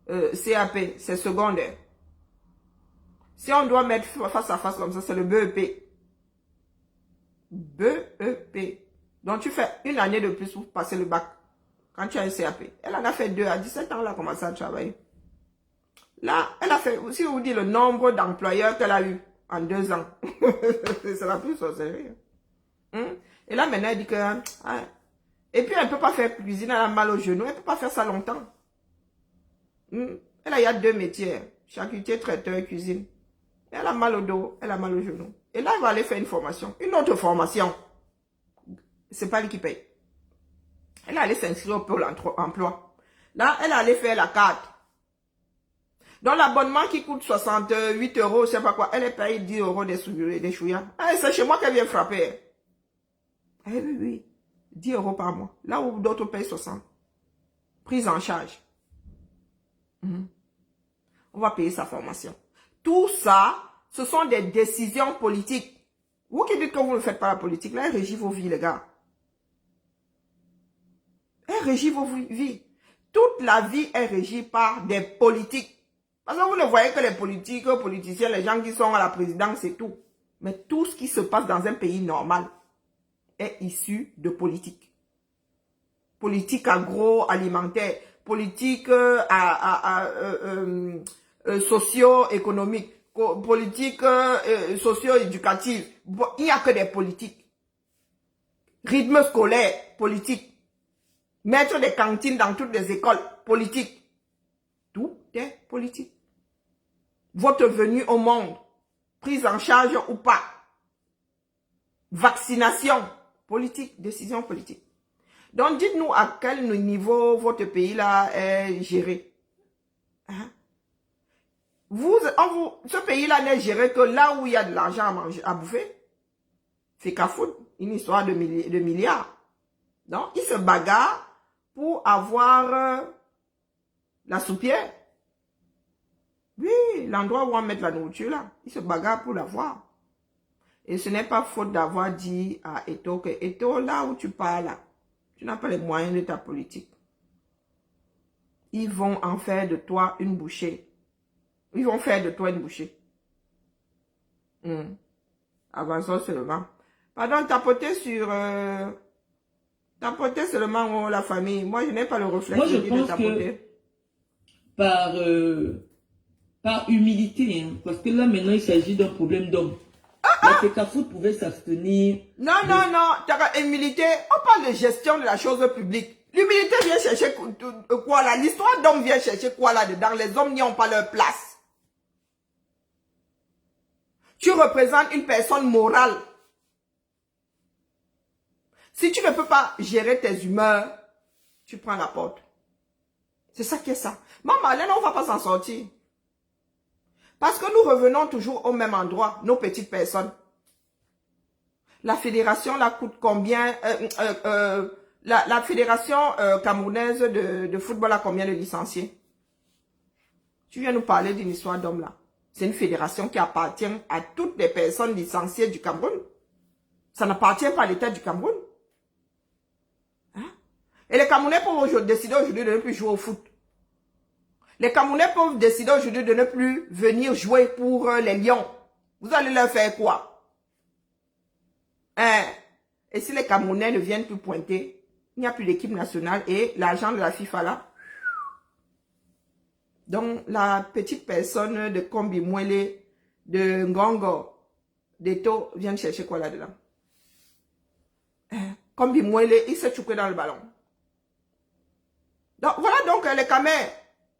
[SPEAKER 1] CAP, c'est secondaire. Si on doit mettre face à face comme ça, c'est le BEP. BEP. Donc tu fais une année de plus pour passer le bac. Quand tu as un CAP. Elle en a fait 2. À 17 ans, elle a commencé à travailler. Là, elle a fait, si on vous dit le nombre d'employeurs qu'elle a eu en 2 ans. C'est la plus sorcellerie. Et là, maintenant, elle dit que... Et puis, elle ne peut pas faire cuisine, elle a mal au genou. Elle ne peut pas faire ça longtemps. Elle a, il y a 2 métiers. Charcutier, traiteur, cuisine. Elle a mal au dos, elle a mal au genou. Et là, elle va aller faire une formation. Une autre formation. C'est pas lui qui paye. Elle allait s'inscrire au Pôle emploi. Là, elle allait faire la carte. Donc, l'abonnement qui coûte 68 €, je sais pas quoi, elle est payée 10 € des chouillas. C'est chez moi qu'elle vient frapper. Oui. 10 € par mois. Là où d'autres payent 60. Prise en charge. On va payer sa formation. Tout ça, ce sont des décisions politiques. Vous qui dites que vous ne faites pas la politique, là, elle régit vos vies, les gars. Elle régit vos vies. Toute la vie est régie par des politiques. Parce que vous ne voyez que les politiques, les politiciens, les gens qui sont à la présidence, c'est tout. Mais tout ce qui se passe dans un pays normal est issu de politique. Politique agroalimentaire, politique socio-économique, politique socio-éducative. Il n'y a que des politiques. Rythme scolaire, politique. Mettre des cantines dans toutes les écoles, politique. Tout est politique. Votre venue au monde, prise en charge ou pas. Vaccination, politique, décision politique. Donc, dites-nous à quel niveau votre pays là est géré. Ce pays-là n'est géré que là où il y a de l'argent à manger, à bouffer. C'est qu'à foutre, une histoire de milliards. Donc, ils se bagarrent pour avoir la soupière. Oui, l'endroit où on met la nourriture là, ils se bagarrent pour l'avoir. Et ce n'est pas faute d'avoir dit à Eto que Eto, là où tu parles là, tu n'as pas les moyens de ta politique. Ils vont en faire de toi une bouchée. Ils vont faire de toi une bouchée. Avançons seulement. Pardon, tapoter sur... tapoter seulement la famille. Moi, je n'ai pas le réflexe
[SPEAKER 2] Moi, je
[SPEAKER 1] de
[SPEAKER 2] pense
[SPEAKER 1] tapoter.
[SPEAKER 2] Que par humilité, hein, parce que là, maintenant, il s'agit d'un problème d'homme. La FECAFOOT pouvait s'abstenir.
[SPEAKER 1] Non, humilité, on parle de gestion de la chose publique. L'humilité vient chercher quoi là? L'histoire d'homme vient chercher quoi là-dedans? Les hommes n'y ont pas leur place. Tu représentes une personne morale. Si tu ne peux pas gérer tes humeurs, tu prends la porte. C'est ça qui est ça. Maman, là, on ne va pas s'en sortir. Parce que nous revenons toujours au même endroit, nos petites personnes. La fédération, là, coûte combien? La fédération camerounaise de football a combien de licenciés? Tu viens nous parler d'une histoire d'homme, là. C'est une fédération qui appartient à toutes les personnes licenciées du Cameroun. Ça n'appartient pas à l'État du Cameroun. Et les Camerounais peuvent décider aujourd'hui de ne plus jouer au foot. Les Camerounais peuvent décider aujourd'hui de ne plus venir jouer pour les Lions. Vous allez leur faire quoi? Et si les Camerounais ne viennent plus pointer, il n'y a plus d'équipe nationale et l'argent de la FIFA là. Donc la petite personne de Kombi Mwele, de Ngongo, d'Eto, viennent chercher quoi là-dedans? Kombi Mwele, il s'est chouqué dans le ballon. Donc voilà donc les Camers.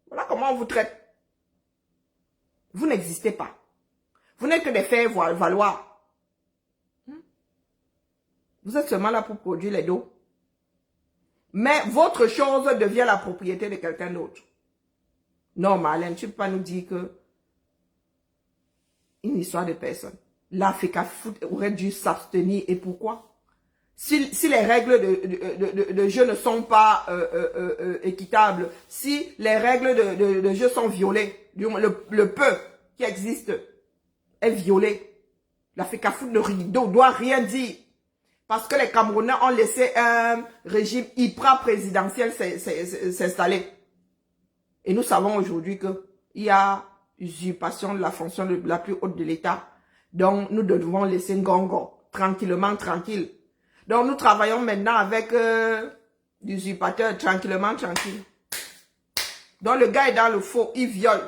[SPEAKER 1] Voilà comment on vous traite. Vous n'existez pas. Vous n'êtes que des faits valoir. Vous êtes seulement là pour produire les dos. Mais votre chose devient la propriété de quelqu'un d'autre. Non, Marlène, tu ne peux pas nous dire que une histoire de personne. L'Africa Foot aurait dû s'abstenir. Et pourquoi? Si les règles de jeu ne sont pas équitables, si les règles de jeu sont violées, le peu qui existe est violé, l'Africa Foot ne doit rien dire. Parce que les Camerounais ont laissé un régime hyper présidentiel s'installer. Et nous savons aujourd'hui qu'il y a usurpation de la fonction la plus haute de l'État. Donc, nous devons laisser Ngongo tranquillement, tranquille. Donc, nous travaillons maintenant avec l'usurpateur tranquillement, tranquille. Donc, le gars est dans le faux, il viole.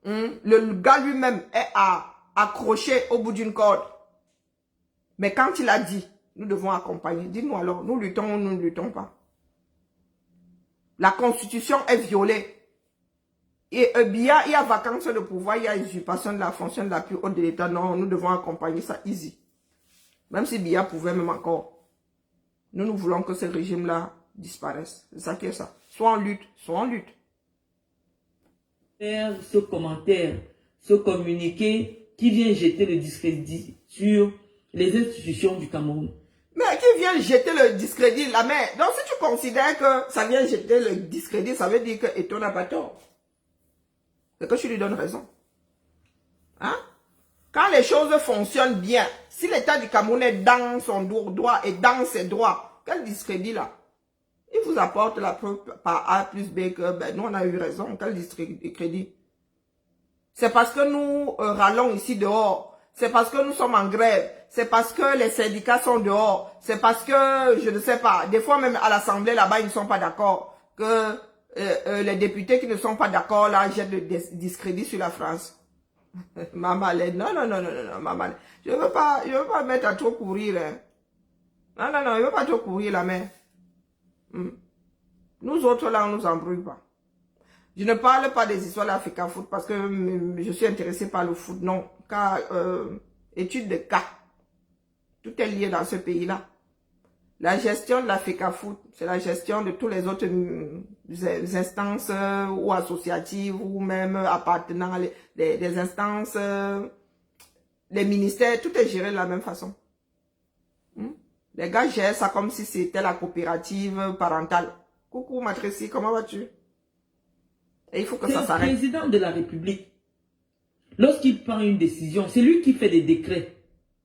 [SPEAKER 1] Le gars lui-même est accroché au bout d'une corde. Mais quand il a dit, nous devons accompagner. Dis-nous alors, nous luttons ou nous ne luttons pas. La constitution est violée. Et il y a vacance de pouvoir, il y a usurpation de la fonction de la plus haute de l'État. Non, nous devons accompagner ça easy. Même si Biya pouvait même encore. Nous voulons que ce régime-là disparaisse. C'est ça qui est ça. Soit en lutte, soit en lutte.
[SPEAKER 2] Faire ce commentaire, ce communiqué qui vient jeter le discrédit sur les institutions du Cameroun.
[SPEAKER 1] Mais qui vient jeter le discrédit la main. Donc si tu considères que ça vient jeter le discrédit, ça veut dire que Eto'o n'a pas tort. C'est que tu lui donnes raison. Hein? Quand les choses fonctionnent bien, si l'État du Cameroun est dans son droit et dans ses droits, quel discrédit là? Il vous apporte la preuve par A plus B que ben, nous on a eu raison. Quel discrédit? C'est parce que nous râlons ici dehors. C'est parce que nous sommes en grève. C'est parce que les syndicats sont dehors. C'est parce que, je ne sais pas, des fois même à l'Assemblée là-bas, ils ne sont pas d'accord. Que les députés qui ne sont pas d'accord là jettent le discrédit sur la France. Maman, non, maman. Je veux pas mettre à trop courir. Hein. Non, je veux pas trop courir la main. Nous autres là, on nous embrouille pas. Je ne parle pas des histoires d'Africa Foot parce que je suis intéressé par le foot. Non, car étude de cas. Tout est lié dans ce pays-là. La gestion de l'Africa Foot, c'est la gestion de tous les autres instances ou associatives ou même appartenant des instances, les ministères, tout est géré de la même façon. Les gars gèrent ça comme si c'était la coopérative parentale. Coucou Matrici, comment vas-tu? Et il faut que ça s'arrête.
[SPEAKER 2] Le président de la République, lorsqu'il prend une décision, c'est lui qui fait des décrets.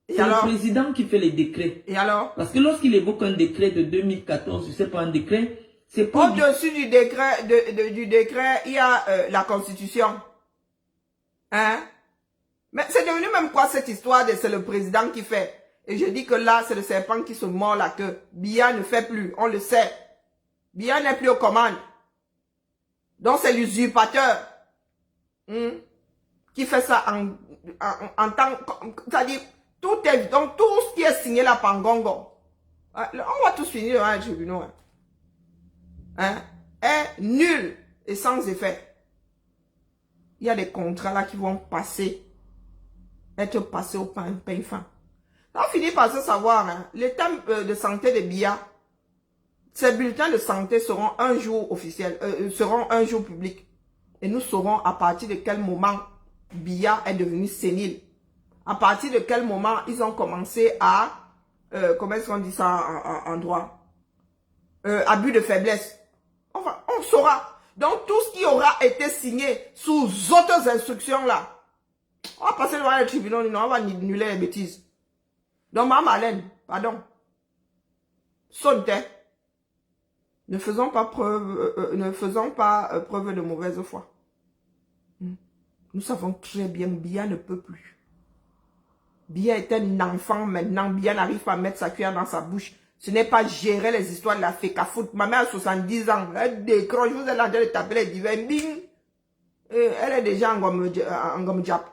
[SPEAKER 2] C'est le président qui fait les décrets.
[SPEAKER 1] Et alors?
[SPEAKER 2] Parce que lorsqu'il évoque un décret de 2014, je sais pas, un décret, c'est pas...
[SPEAKER 1] Au-dessus du décret, il y a la Constitution. Hein? Mais c'est devenu même quoi cette histoire de c'est le président qui fait? Et je dis que là, c'est le serpent qui se mord la queue. Biya ne fait plus, on le sait. Biya n'est plus aux commandes. Donc c'est l'usurpateur qui fait ça en tant... C'est-à-dire, donc tout ce qui est signé là par Ngongo, on va tous finir dans un tribunal. Hein, est nul et sans effet. Il y a des contrats là qui vont être passés au pain fin. On finit par se savoir, hein, l'état de santé de Biya, ces bulletins de santé seront un jour officiels, seront un jour publics. Et nous saurons à partir de quel moment Biya est devenu sénile. À partir de quel moment ils ont commencé à, comment est-ce qu'on dit ça en droit? Abus de faiblesse. Enfin, on saura. Donc, tout ce qui aura été signé sous autres instructions là, on va passer devant les tribunaux, on va annuler les bêtises. Donc, ma Marlène, pardon. Sonne. Ne faisons pas preuve de mauvaise foi. Nous savons très bien, Biya ne peut plus. Biya est un enfant maintenant. Biya n'arrive pas à mettre sa cuillère dans sa bouche. Ce n'est pas gérer les histoires de la FECA Foot. Ma mère a 70 ans. Elle décroche. Vous êtes en train de taper les divins. Bing. Elle est déjà en gomme diap.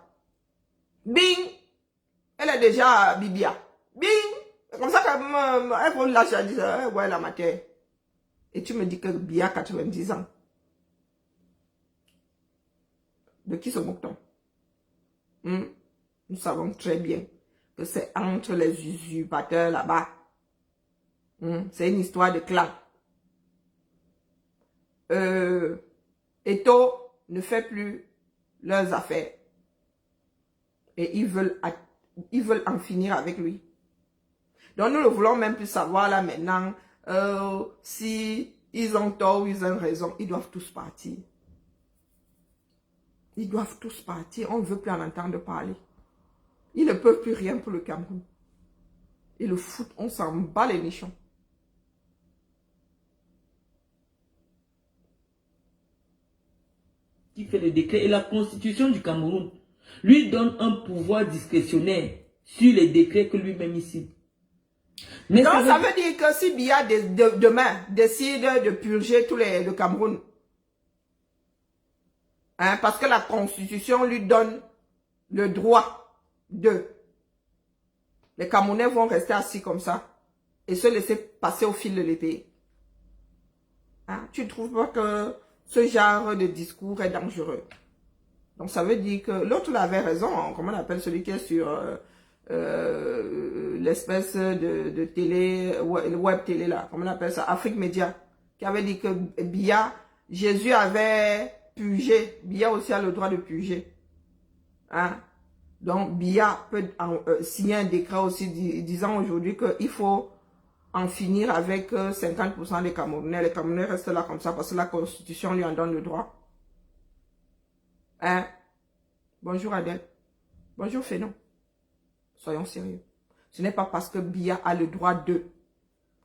[SPEAKER 1] Bing. Elle est déjà Bibia. Bing. C'est comme ça qu'elle faut lâcher. Elle dit, ouais, la matière. Et tu me dis que Biya a 90 ans. De qui se moque-t-on? Nous savons très bien que c'est entre les usurpateurs là-bas. C'est une histoire de clan. Eto ne fait plus leurs affaires. Et ils veulent en finir avec lui. Donc nous ne voulons même plus savoir là maintenant si ils ont tort ou ils ont raison. Ils doivent tous partir. Ils doivent tous partir. On ne veut plus en entendre parler. Ils ne peuvent plus rien pour le Cameroun. Et le foot, on s'en bat les nichons.
[SPEAKER 2] Qui fait le décret et la constitution du Cameroun lui donne un pouvoir discrétionnaire sur les décrets que lui-même ici. Mais
[SPEAKER 1] donc ça veut dire que si Biya demain décide de purger le Cameroun, hein, parce que la constitution lui donne le droit de... Les Camerounais vont rester assis comme ça et se laisser passer au fil de l'épée. Hein, tu ne trouves pas que ce genre de discours est dangereux? Donc ça veut dire que l'autre avait raison, hein, comment on appelle celui qui est sur l'espèce de télé, web télé là, comment on appelle ça, Afrique Média, qui avait dit que Biya, Jésus avait purgé, Biya aussi a le droit de purger. Hein? Donc Biya peut signer un décret aussi disant aujourd'hui qu'il faut en finir avec 50% des Camerounais. Les Camerounais restent là comme ça parce que la Constitution lui en donne le droit. Hein? Bonjour Adèle. Bonjour Fénon. Soyons sérieux. Ce n'est pas parce que Biya a le droit de,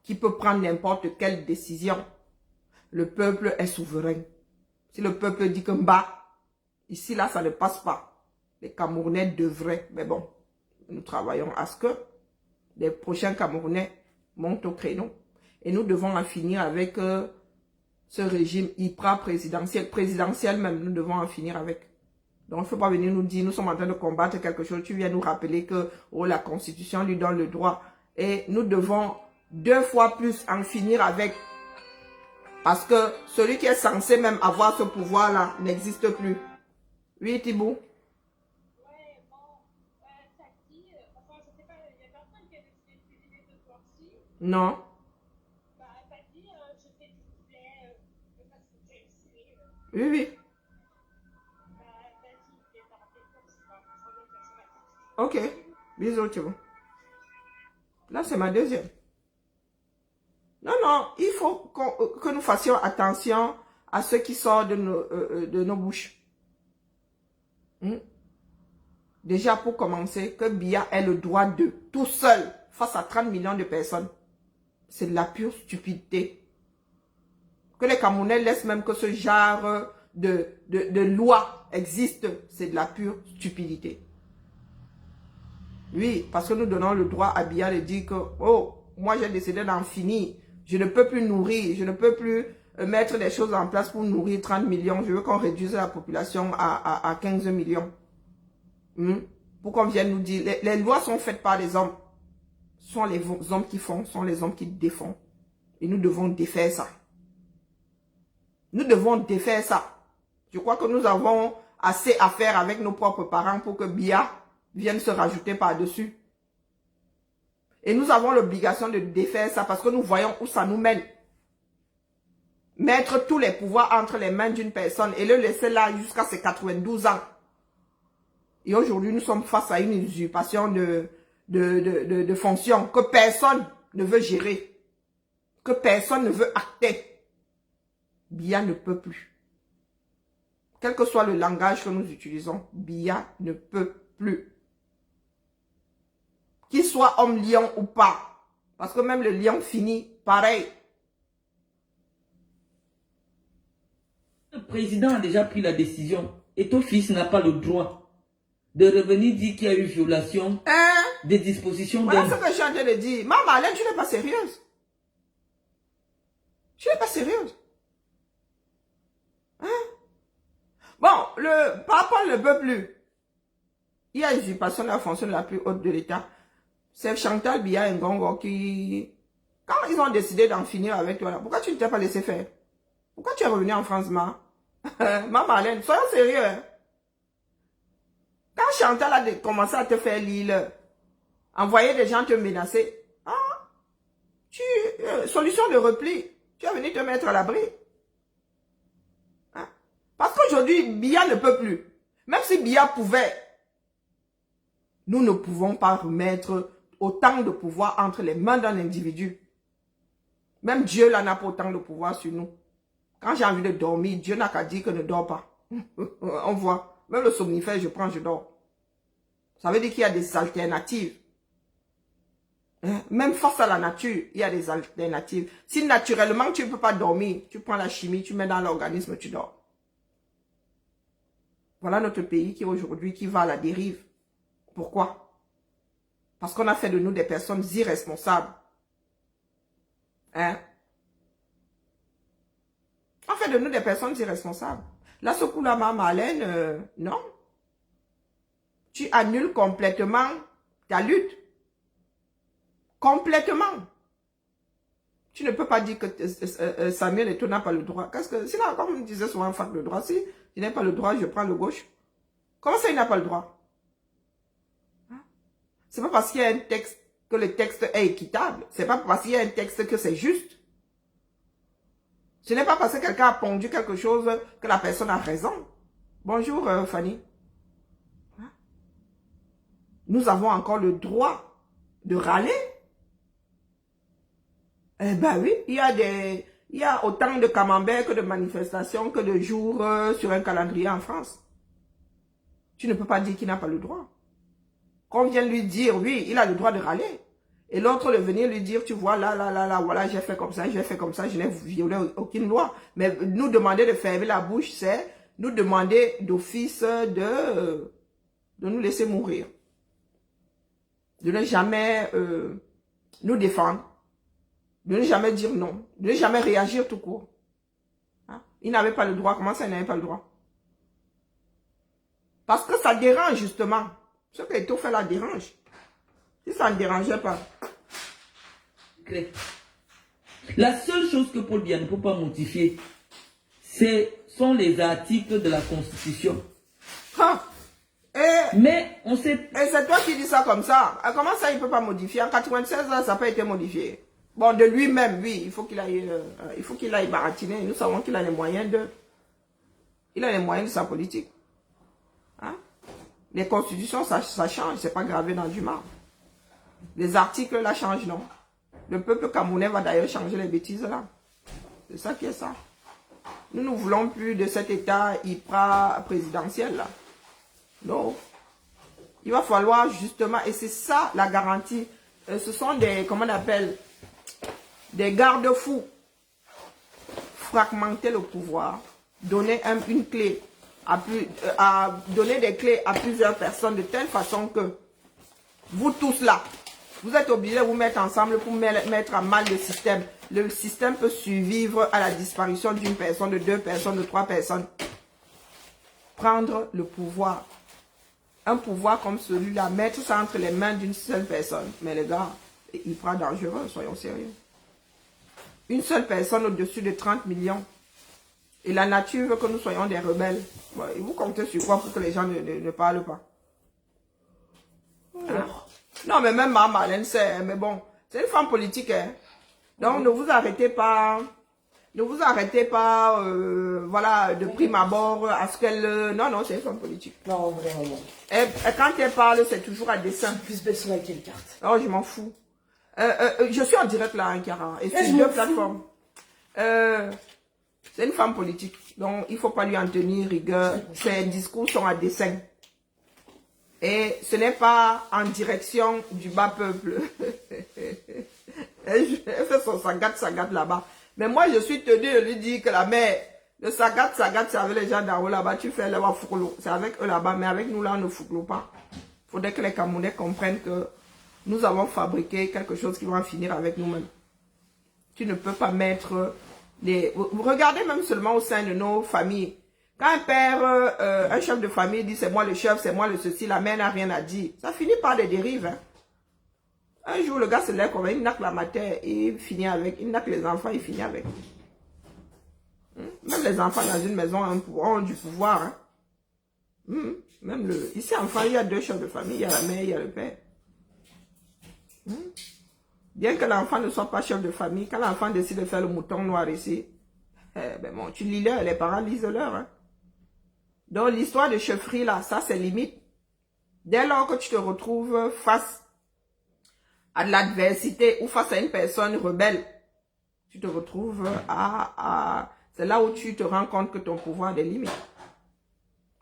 [SPEAKER 1] qui peut prendre n'importe quelle décision. Le peuple est souverain. Si le peuple dit que ici là ça ne passe pas. Les Camerounais devraient, mais bon, nous travaillons à ce que les prochains Camerounais montent au créneau. Et nous devons en finir avec ce régime hyper présidentiel même, nous devons en finir avec. Donc, il ne faut pas venir nous dire, nous sommes en train de combattre quelque chose, tu viens nous rappeler que la Constitution lui donne le droit. Et nous devons 2 fois plus en finir avec. Parce que celui qui est censé même avoir ce pouvoir-là n'existe plus. Oui, Thibaut?
[SPEAKER 3] Ouais, bon, ça dit, enfin, je sais pas, il y a personne qui a décidé de cuisiner ce soir-ci.
[SPEAKER 1] Non.
[SPEAKER 3] Bah, ça dit, je fais du poulet, parce que j'ai essayé.
[SPEAKER 1] Oui, oui.
[SPEAKER 3] Bah, vas-y, je vais te rappeler comme ça, je reviens faire ça.
[SPEAKER 1] Ok. Bisous, Thibaut. Là, c'est ma deuxième. Non, non, il faut que nous fassions attention à ce qui sort de nos bouches. Déjà, pour commencer, que Biya ait le droit de, tout seul, face à 30 millions de personnes. C'est de la pure stupidité. Que les Camerounais laissent même que ce genre de loi existe, c'est de la pure stupidité. Oui, parce que nous donnons le droit à Biya de dire que, oh, moi j'ai décidé d'en finir. Je ne peux plus nourrir, je ne peux plus mettre des choses en place pour nourrir 30 millions. Je veux qu'on réduise la population à 15 millions. Pour qu'on vienne nous dire, les lois sont faites par les hommes. Ce sont les hommes qui font, ce sont les hommes qui défont. Et nous devons défaire ça. Nous devons défaire ça. Je crois que nous avons assez à faire avec nos propres parents pour que Biya vienne se rajouter par-dessus. Et nous avons l'obligation de défaire ça parce que nous voyons où ça nous mène. Mettre tous les pouvoirs entre les mains d'une personne et le laisser là jusqu'à ses 92 ans. Et aujourd'hui, nous sommes face à une usurpation de fonctions que personne ne veut gérer. Que personne ne veut acter. Biya ne peut plus. Quel que soit le langage que nous utilisons, Biya ne peut plus. Qu'il soit homme lion ou pas. Parce que même le lion finit pareil.
[SPEAKER 2] Le président a déjà pris la décision et ton fils n'a pas le droit de revenir dire qu'il y a eu violation des dispositions de...
[SPEAKER 1] Voilà ce que je suis en train de dire. Maman, Alain, tu n'es pas sérieuse. Tu n'es pas sérieuse. Hein? Bon, le papa ne peut plus. Il y a usurpation de la fonction la plus haute de l'État. C'est Chantal Biya Ngongo qui... Quand ils ont décidé d'en finir avec toi, là, pourquoi tu ne t'es pas laissé faire? Pourquoi tu es revenu en France, Maman Alain, soyons sérieux. Hein? Quand Chantal a commencé à te faire l'île, envoyer des gens te menacer. Ah, solution de repli. Tu es venu te mettre à l'abri. Hein? Parce qu'aujourd'hui, Biya ne peut plus. Même si Biya pouvait, nous ne pouvons pas remettre autant de pouvoir entre les mains d'un individu. Même Dieu là n'a pas autant de pouvoir sur nous. Quand j'ai envie de dormir, Dieu n'a qu'à dire que ne dors pas. On voit. Même le somnifère, je prends, je dors. Ça veut dire qu'il y a des alternatives. Hein? Même face à la nature, il y a des alternatives. Si naturellement tu ne peux pas dormir, tu prends la chimie, tu mets dans l'organisme, tu dors. Voilà notre pays qui aujourd'hui qui va à la dérive. Pourquoi? Parce qu'on a fait de nous des personnes irresponsables. Hein? On fait de nous des personnes irresponsables. Là, ce coup-là, Marlène, non. Tu annules complètement ta lutte. Complètement. Tu ne peux pas dire que Samuel Eto'o n'a pas le droit. Qu'est-ce que, sinon, comme on disait souvent en fac le droit, si il n'a pas le droit, je prends le gauche. Comment ça, il n'a pas le droit? Hein? C'est pas parce qu'il y a un texte que le texte est équitable. C'est pas parce qu'il y a un texte que c'est juste. Ce n'est pas parce que quelqu'un a pondu quelque chose que la personne a raison. Bonjour, Fanny. Hein? Nous avons encore le droit de râler. Eh ben oui, il y a autant de camemberts que de manifestations que de jours sur un calendrier en France. Tu ne peux pas dire qu'il n'a pas le droit. Qu'on vienne lui dire, oui, il a le droit de râler. Et l'autre de venir lui dire, tu vois, là, voilà, j'ai fait comme ça, je n'ai violé aucune loi. Mais nous demander de fermer la bouche, c'est nous demander d'office de nous laisser mourir. De ne jamais nous défendre. De ne jamais dire non. De ne jamais réagir tout court. Hein? Il n'avait pas le droit. Comment ça, il n'avait pas le droit? Parce que ça dérange, justement. Ce que Eto'o fait là dérange. Si ça ne dérangeait pas.
[SPEAKER 2] La seule chose que Paul Biya ne peut pas modifier, sont les articles de la Constitution.
[SPEAKER 1] Ah.
[SPEAKER 2] Mais on sait...
[SPEAKER 1] Et c'est toi qui dis ça comme ça. Comment ça, il ne peut pas modifier? En 96, ça n'a pas été modifié. Bon, de lui-même, oui, il faut qu'il aille baratiner. Nous savons qu'il a les moyens de... Il a les moyens de sa politique. Hein? Les constitutions, ça change. C'est pas gravé dans du marbre. Les articles, là, changent, non? Le peuple camerounais va d'ailleurs changer les bêtises, là. C'est ça qui est ça. Nous ne voulons plus de cet état hyper présidentiel, là. Non. Il va falloir, justement, et c'est ça, la garantie. Ce sont des, comment on appelle, des garde-fous. Fragmenter le pouvoir. Donner une clé. Donner des clés à plusieurs personnes de telle façon que vous tous là, vous êtes obligés de vous mettre ensemble pour mettre à mal le système. Le système peut survivre à la disparition d'une personne, de 2 personnes, de 3 personnes. Prendre le pouvoir. Un pouvoir comme celui-là, mettre ça entre les mains d'une seule personne. Mais les gars, il sera dangereux, soyons sérieux. Une seule personne au-dessus de 30 millions. Et la nature veut que nous soyons des rebelles. Bon, et vous comptez sur quoi pour que les gens ne parlent pas? Hein? Non, mais même Marlène, mais bon, c'est une femme politique. Hein? Donc, ne vous arrêtez pas. Ne vous arrêtez pas, voilà, de prime abord à ce qu'elle... Non, c'est une femme politique.
[SPEAKER 4] Non, vraiment.
[SPEAKER 1] Et quand elle parle, c'est toujours à dessein.
[SPEAKER 4] Plus baisse avec quelle carte?
[SPEAKER 1] Oh, je m'en fous. Je suis en direct là, hein, Cara. Et sur 2 plateformes. C'est une femme politique. Donc, il ne faut pas lui en tenir rigueur. Ses discours sont à dessein. Et ce n'est pas en direction du bas peuple. Elle fait son sagat là-bas. Mais moi, je suis tenue de lui dire que la mère, le sagat, c'est avec les gens d'en haut là-bas. Tu fais là-bas fouclo. C'est avec eux là-bas. Mais avec nous là, on ne fouclo pas. Il faudrait que les Camerounais comprennent que nous avons fabriqué quelque chose qui va en finir avec nous-mêmes. Tu ne peux pas mettre les... Regardez même seulement au sein de nos familles. Quand un père, un chef de famille dit c'est moi le chef, c'est moi le ceci, la mère n'a rien à dire. Ça finit par des dérives. Hein. Un jour, le gars se lève comme il n'a que la matière et il finit avec. Il n'a que les enfants, il finit avec. Même les enfants dans une maison ont du pouvoir. Hein. Même ici, enfant, il y a 2 chefs de famille, il y a la mère, il y a le père. Bien que l'enfant ne soit pas chef de famille, quand l'enfant décide de faire le mouton noir ici, ben bon, tu lis leur, les parents lisent leur. Hein. Donc l'histoire de chefferie là, ça c'est limite. Dès lors que tu te retrouves face à de l'adversité ou face à une personne rebelle, tu te retrouves à c'est là où tu te rends compte que ton pouvoir a des limites.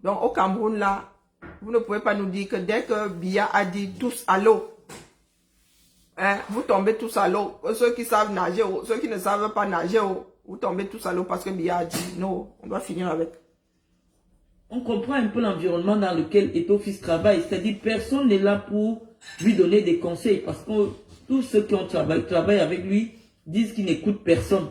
[SPEAKER 1] Donc au Cameroun là, vous ne pouvez pas nous dire que dès que Biya a dit tous à l'eau, hein, vous tombez tous à l'eau. Ceux qui savent nager, ceux qui ne savent pas nager, vous tombez tous à l'eau parce que Biya a dit non, on doit finir avec.
[SPEAKER 2] On comprend un peu l'environnement dans lequel Eto'o Fils travaille. C'est-à-dire personne n'est là pour lui donner des conseils parce que tous ceux qui ont travaillé avec lui disent qu'il n'écoute personne.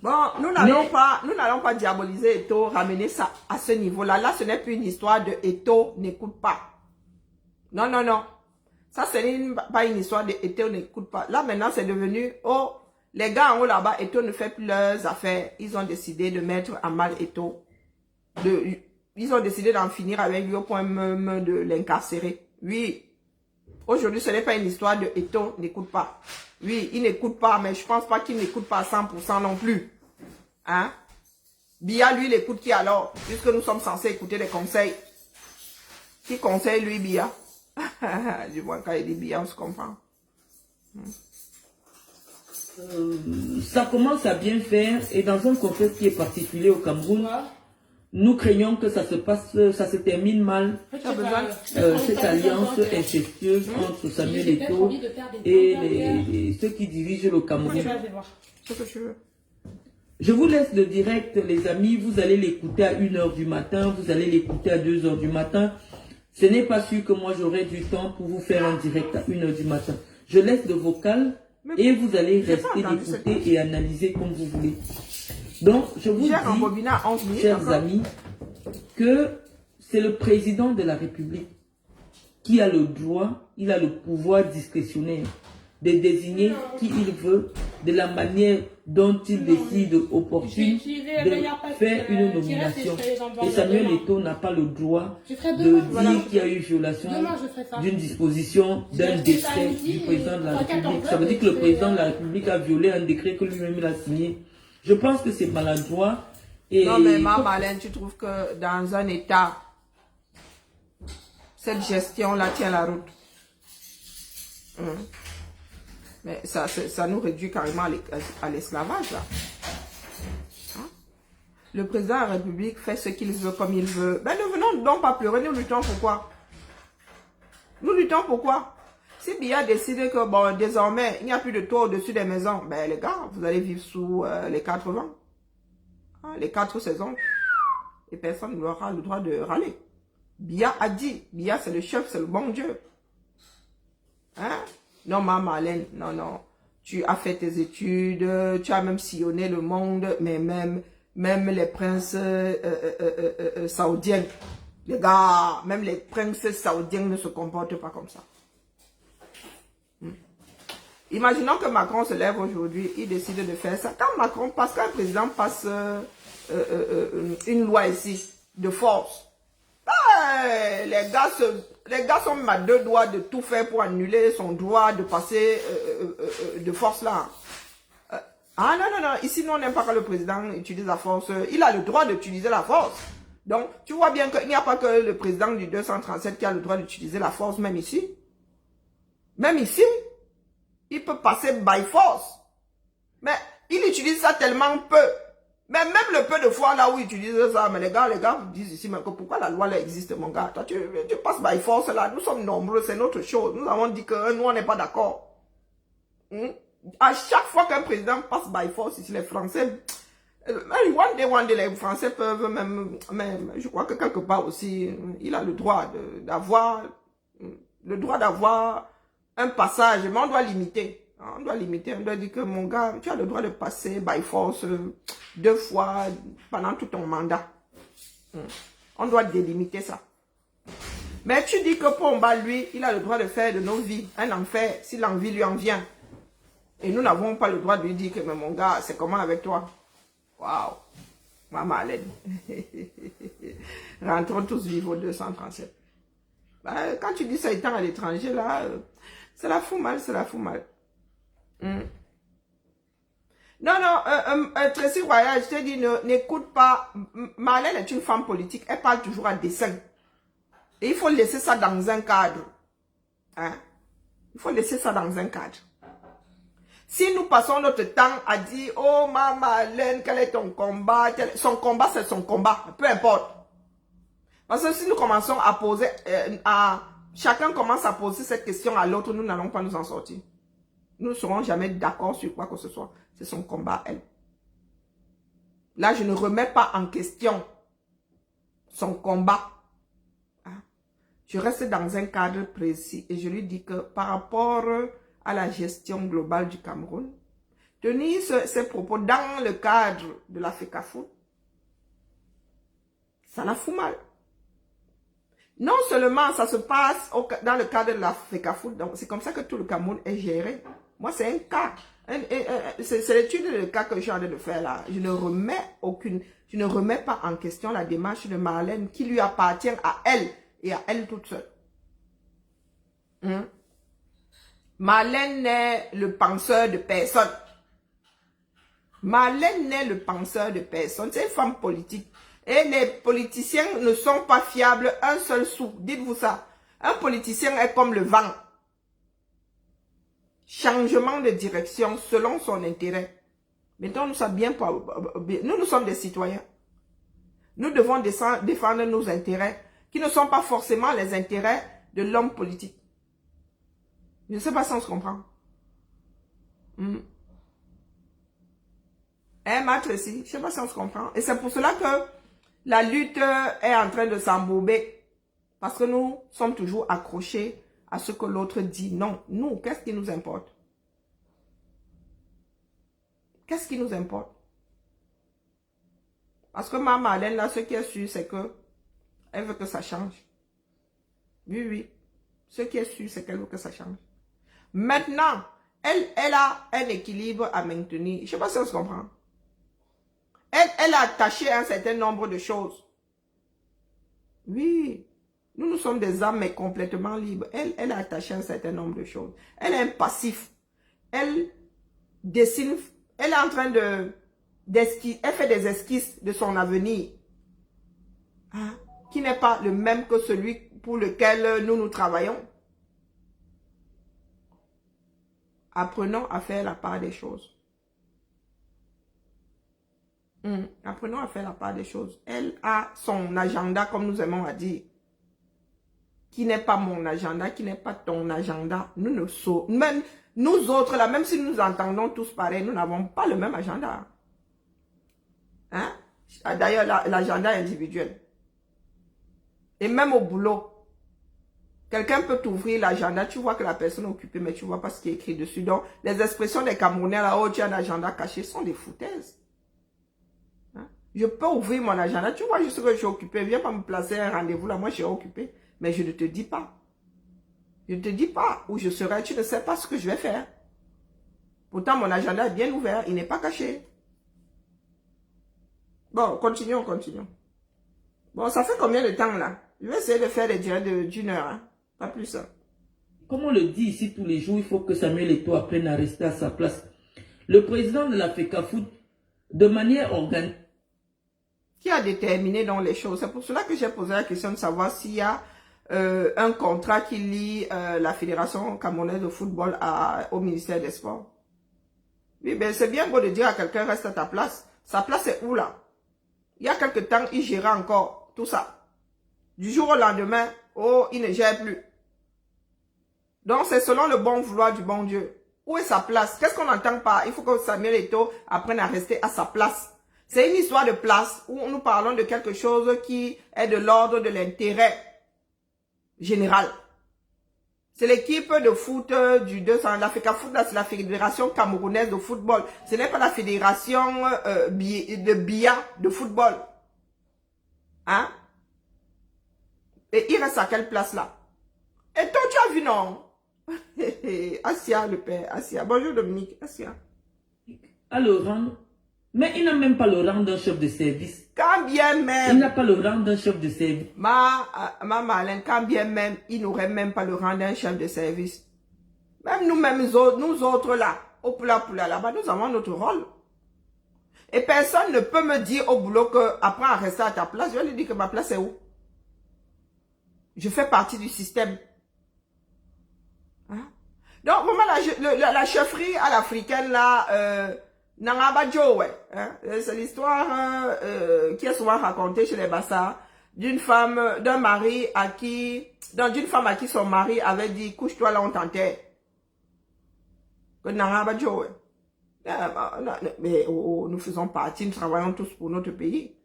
[SPEAKER 1] Bon, nous n'allons pas diaboliser Eto'o, ramener ça à ce niveau-là. Là, ce n'est plus une histoire de Eto'o n'écoute pas. Non, non, non. Ça, ce n'est pas une histoire de Eto'o n'écoute pas. Là, maintenant, c'est devenu, oh, les gars en haut là-bas, Eto'o ne fait plus leurs affaires. Ils ont décidé de mettre à mal Eto'o. Ils ont décidé d'en finir avec lui au point même de l'incarcérer. Oui. Aujourd'hui, ce n'est pas une histoire de Eto'o n'écoute pas. Oui, il n'écoute pas, mais je ne pense pas qu'il n'écoute pas à 100% non plus. Hein? Biya, lui, il écoute qui alors? Puisque nous sommes censés écouter des conseils. Qui conseille lui, Biya? Du moins, quand il dit Biya, on se comprend.
[SPEAKER 2] Ça commence à bien faire et dans un contexte qui est particulier au Cameroun, nous craignons que ça se termine mal, cette alliance incestueuse entre Samuel Eto'o et ceux qui dirigent le Cameroun. Je vous laisse le direct, les amis. Vous allez l'écouter à 1h du matin, vous allez l'écouter à 2h du matin. Ce n'est pas sûr que moi j'aurai du temps pour vous faire un direct à 1h du matin. Je laisse le vocal et vous allez rester d'écouter et analyser comme vous voulez. Donc, je vous dis, chers amis, que c'est le président de la République qui a le droit, il a le pouvoir discrétionnaire de désigner qui il veut, de la manière dont il décide opportune de faire une nomination. Et Samuel Eto'o n'a pas le droit de dire qu'il y a eu violation d'une disposition d'un décret du président de la République. Ça veut dire que le président de la République a violé un décret que lui-même il a signé. Je pense que c'est maladroit. Et
[SPEAKER 1] non, mais Marlène, tu trouves que dans un État, cette gestion-là tient la route? Mais ça nous réduit carrément à l'esclavage, là. Hein? Le président de la République fait ce qu'il veut comme il veut. Ben, ne venons donc pas pleurer, nous luttons pourquoi? Nous luttons pourquoi? Si Biya décide que, bon, désormais, il n'y a plus de toit au-dessus des maisons, ben, les gars, vous allez vivre sous les 4 vents. Hein, les 4 saisons. Et personne n'aura le droit de râler. Biya a dit. Biya, c'est le chef, c'est le bon Dieu. Hein? Non, ma Marlène, non, non. Tu as fait tes études, tu as même sillonné le monde, mais même les princes saoudiens. Les gars, même les princes saoudiens ne se comportent pas comme ça. Imaginons que Macron se lève aujourd'hui, il décide de faire ça. Quand Macron passe, quand un président passe une loi ici, de force, les gars sont même à 2 doigts de tout faire pour annuler son droit de passer de force là. Ah non, non, non, ici nous on n'aime pas quand le président utilise la force. Il a le droit d'utiliser la force. Donc, tu vois bien qu'il n'y a pas que le président du 237 qui a le droit d'utiliser la force, même ici. Même ici. Il peut passer by force. Mais il utilise ça tellement peu. Mais même le peu de fois là où il utilise ça, mais les gars vous disent ici, mais pourquoi la loi là existe, mon gars? Toi, tu passes by force là, nous sommes nombreux, c'est notre chose. Nous avons dit que nous, on n'est pas d'accord. À chaque fois qu'un président passe by force, ici, les Français, one day, les Français peuvent même, je crois que quelque part aussi, il a le droit d'avoir un passage, mais on doit limiter. On doit limiter, on doit dire que mon gars, tu as le droit de passer by force 2 fois pendant tout ton mandat. On doit délimiter ça. Mais tu dis que Pomba, lui, il a le droit de faire de nos vies un enfer si l'envie lui en vient. Et nous n'avons pas le droit de lui dire que mais mon gars, c'est comment avec toi? Waouh! Maman Alain. Rentrons tous vivre au 237. Quand tu dis ça étant à l'étranger, là, Ça la fout mal, ça la fout mal. Non, non, Tracy Royal, je te dis, n'écoute pas. Marlène est une femme politique, elle parle toujours à dessein. Et il faut laisser ça dans un cadre. Hein? Il faut laisser ça dans un cadre. Si nous passons notre temps à dire, oh ma Marlène, quel est ton combat? Son combat, c'est son combat, peu importe. Parce que si nous commençons à poser, chacun commence à poser cette question à l'autre, nous n'allons pas nous en sortir. Nous ne serons jamais d'accord sur quoi que ce soit. C'est son combat, elle. Là, je ne remets pas en question son combat. Hein? Je reste dans un cadre précis et je lui dis que par rapport à la gestion globale du Cameroun, tenir ces propos dans le cadre de la FECAFOOT, ça la fout mal. Non seulement ça se passe dans le cadre de la FECAFOOT, donc c'est comme ça que tout le Cameroun est géré. Moi, c'est un cas. C'est l'étude de cas que je suis en train de faire là. Je ne remets pas en question la démarche de Marlène qui lui appartient à elle et à elle toute seule. Marlène n'est le penseur de personne. Marlène n'est le penseur de personne. C'est une femme politique. Et les politiciens ne sont pas fiables un seul sou. Dites-vous ça. Un politicien est comme le vent. Changement de direction selon son intérêt. Maintenant, nous sommes nous sommes des citoyens. Nous devons défendre nos intérêts qui ne sont pas forcément les intérêts de l'homme politique. Je ne sais pas si on se comprend. Maître ici, je ne sais pas si on se comprend. Et c'est pour cela que la lutte est en train de s'embourber. Parce que nous sommes toujours accrochés à ce que l'autre dit. Non, nous, qu'est-ce qui nous importe? Qu'est-ce qui nous importe? Parce que ma Marlène, là, ce qui est sûr, c'est que elle veut que ça change. Oui, oui. Ce qui est sûr, c'est qu'elle veut que ça change. Maintenant, elle a un équilibre à maintenir. Je ne sais pas si on se comprend. Elle a attaché un certain nombre de choses. Oui. Nous sommes des âmes, mais complètement libres. Elle a attaché un certain nombre de choses. Elle est un passif. Elle dessine, elle est en train elle fait des esquisses de son avenir. Hein? Qui n'est pas le même que celui pour lequel nous travaillons. Apprenons à faire la part des choses. Apprenons à faire la part des choses. Elle a son agenda, comme nous aimons à dire. Qui n'est pas mon agenda, qui n'est pas ton agenda. Même nous autres, là, même si nous entendons tous pareil, nous n'avons pas le même agenda. Hein? D'ailleurs, l'agenda individuel. Et même au boulot, quelqu'un peut t'ouvrir l'agenda, tu vois que la personne est occupée, mais tu ne vois pas ce qui est écrit dessus. Donc, les expressions des Camerounais, là, oh, tu as un agenda caché, sont des foutaises. Hein? Je peux ouvrir mon agenda, tu vois juste que je suis occupé, viens pas me placer un rendez-vous là, moi je suis occupé. Mais je ne te dis pas. Je ne te dis pas où je serai, tu ne sais pas ce que je vais faire. Pourtant, mon agenda est bien ouvert, il n'est pas caché. Bon, continuons. Bon, ça fait combien de temps là? Je vais essayer de faire des directs d'1 heure, hein? Pas plus. Hein?
[SPEAKER 2] Comme on le dit ici tous les jours, il faut que Samuel Eto'o apprenne à rester à sa place. Le président de la FECAFOOT, de manière organique,
[SPEAKER 1] qui a déterminé donc les choses. C'est pour cela que j'ai posé la question de savoir s'il y a un contrat qui lie la Fédération camerounaise de football au ministère des Sports. Oui, ben c'est bien beau de dire à quelqu'un reste à ta place. Sa place est où là? Il y a quelque temps, il gérait encore tout ça. Du jour au lendemain, oh, il ne gère plus. Donc c'est selon le bon vouloir du bon Dieu. Où est sa place? Qu'est-ce qu'on n'entend pas? Il faut que Samuel Eto'o apprenne à rester à sa place. C'est une histoire de place où nous parlons de quelque chose qui est de l'ordre de l'intérêt général. C'est l'équipe de foot du 200. La FECAFOOT, c'est la Fédération camerounaise de football. Ce n'est pas la fédération de BIA de football. Hein? Et il reste à quelle place là? Et toi, tu as vu, non? Assia, le père, Assia. Bonjour Dominique, Assia.
[SPEAKER 2] à le rang, mais il n'a même pas le rang d'un chef de service.
[SPEAKER 1] Quand bien même.
[SPEAKER 2] Il n'a pas le rang d'un chef de service.
[SPEAKER 1] Ma Marlène, quand bien même, il n'aurait même pas le rang d'un chef de service. Même nous-mêmes, nous autres là, au Poula là-bas, nous avons notre rôle. Et personne ne peut me dire au boulot que après à rester à ta place, je vais lui dire que ma place est où? Je fais partie du système. Hein? Donc, vraiment, la chefferie à l'africaine, là, Nangaba ouais, hein? C'est l'histoire qui est souvent racontée chez les Bassa, d'une femme, d'un mari à qui, d'une femme à qui son mari avait dit, couche-toi là, on t'enterre. Que Nangaba ouais. Mais nous faisons partie, nous travaillons tous pour notre pays.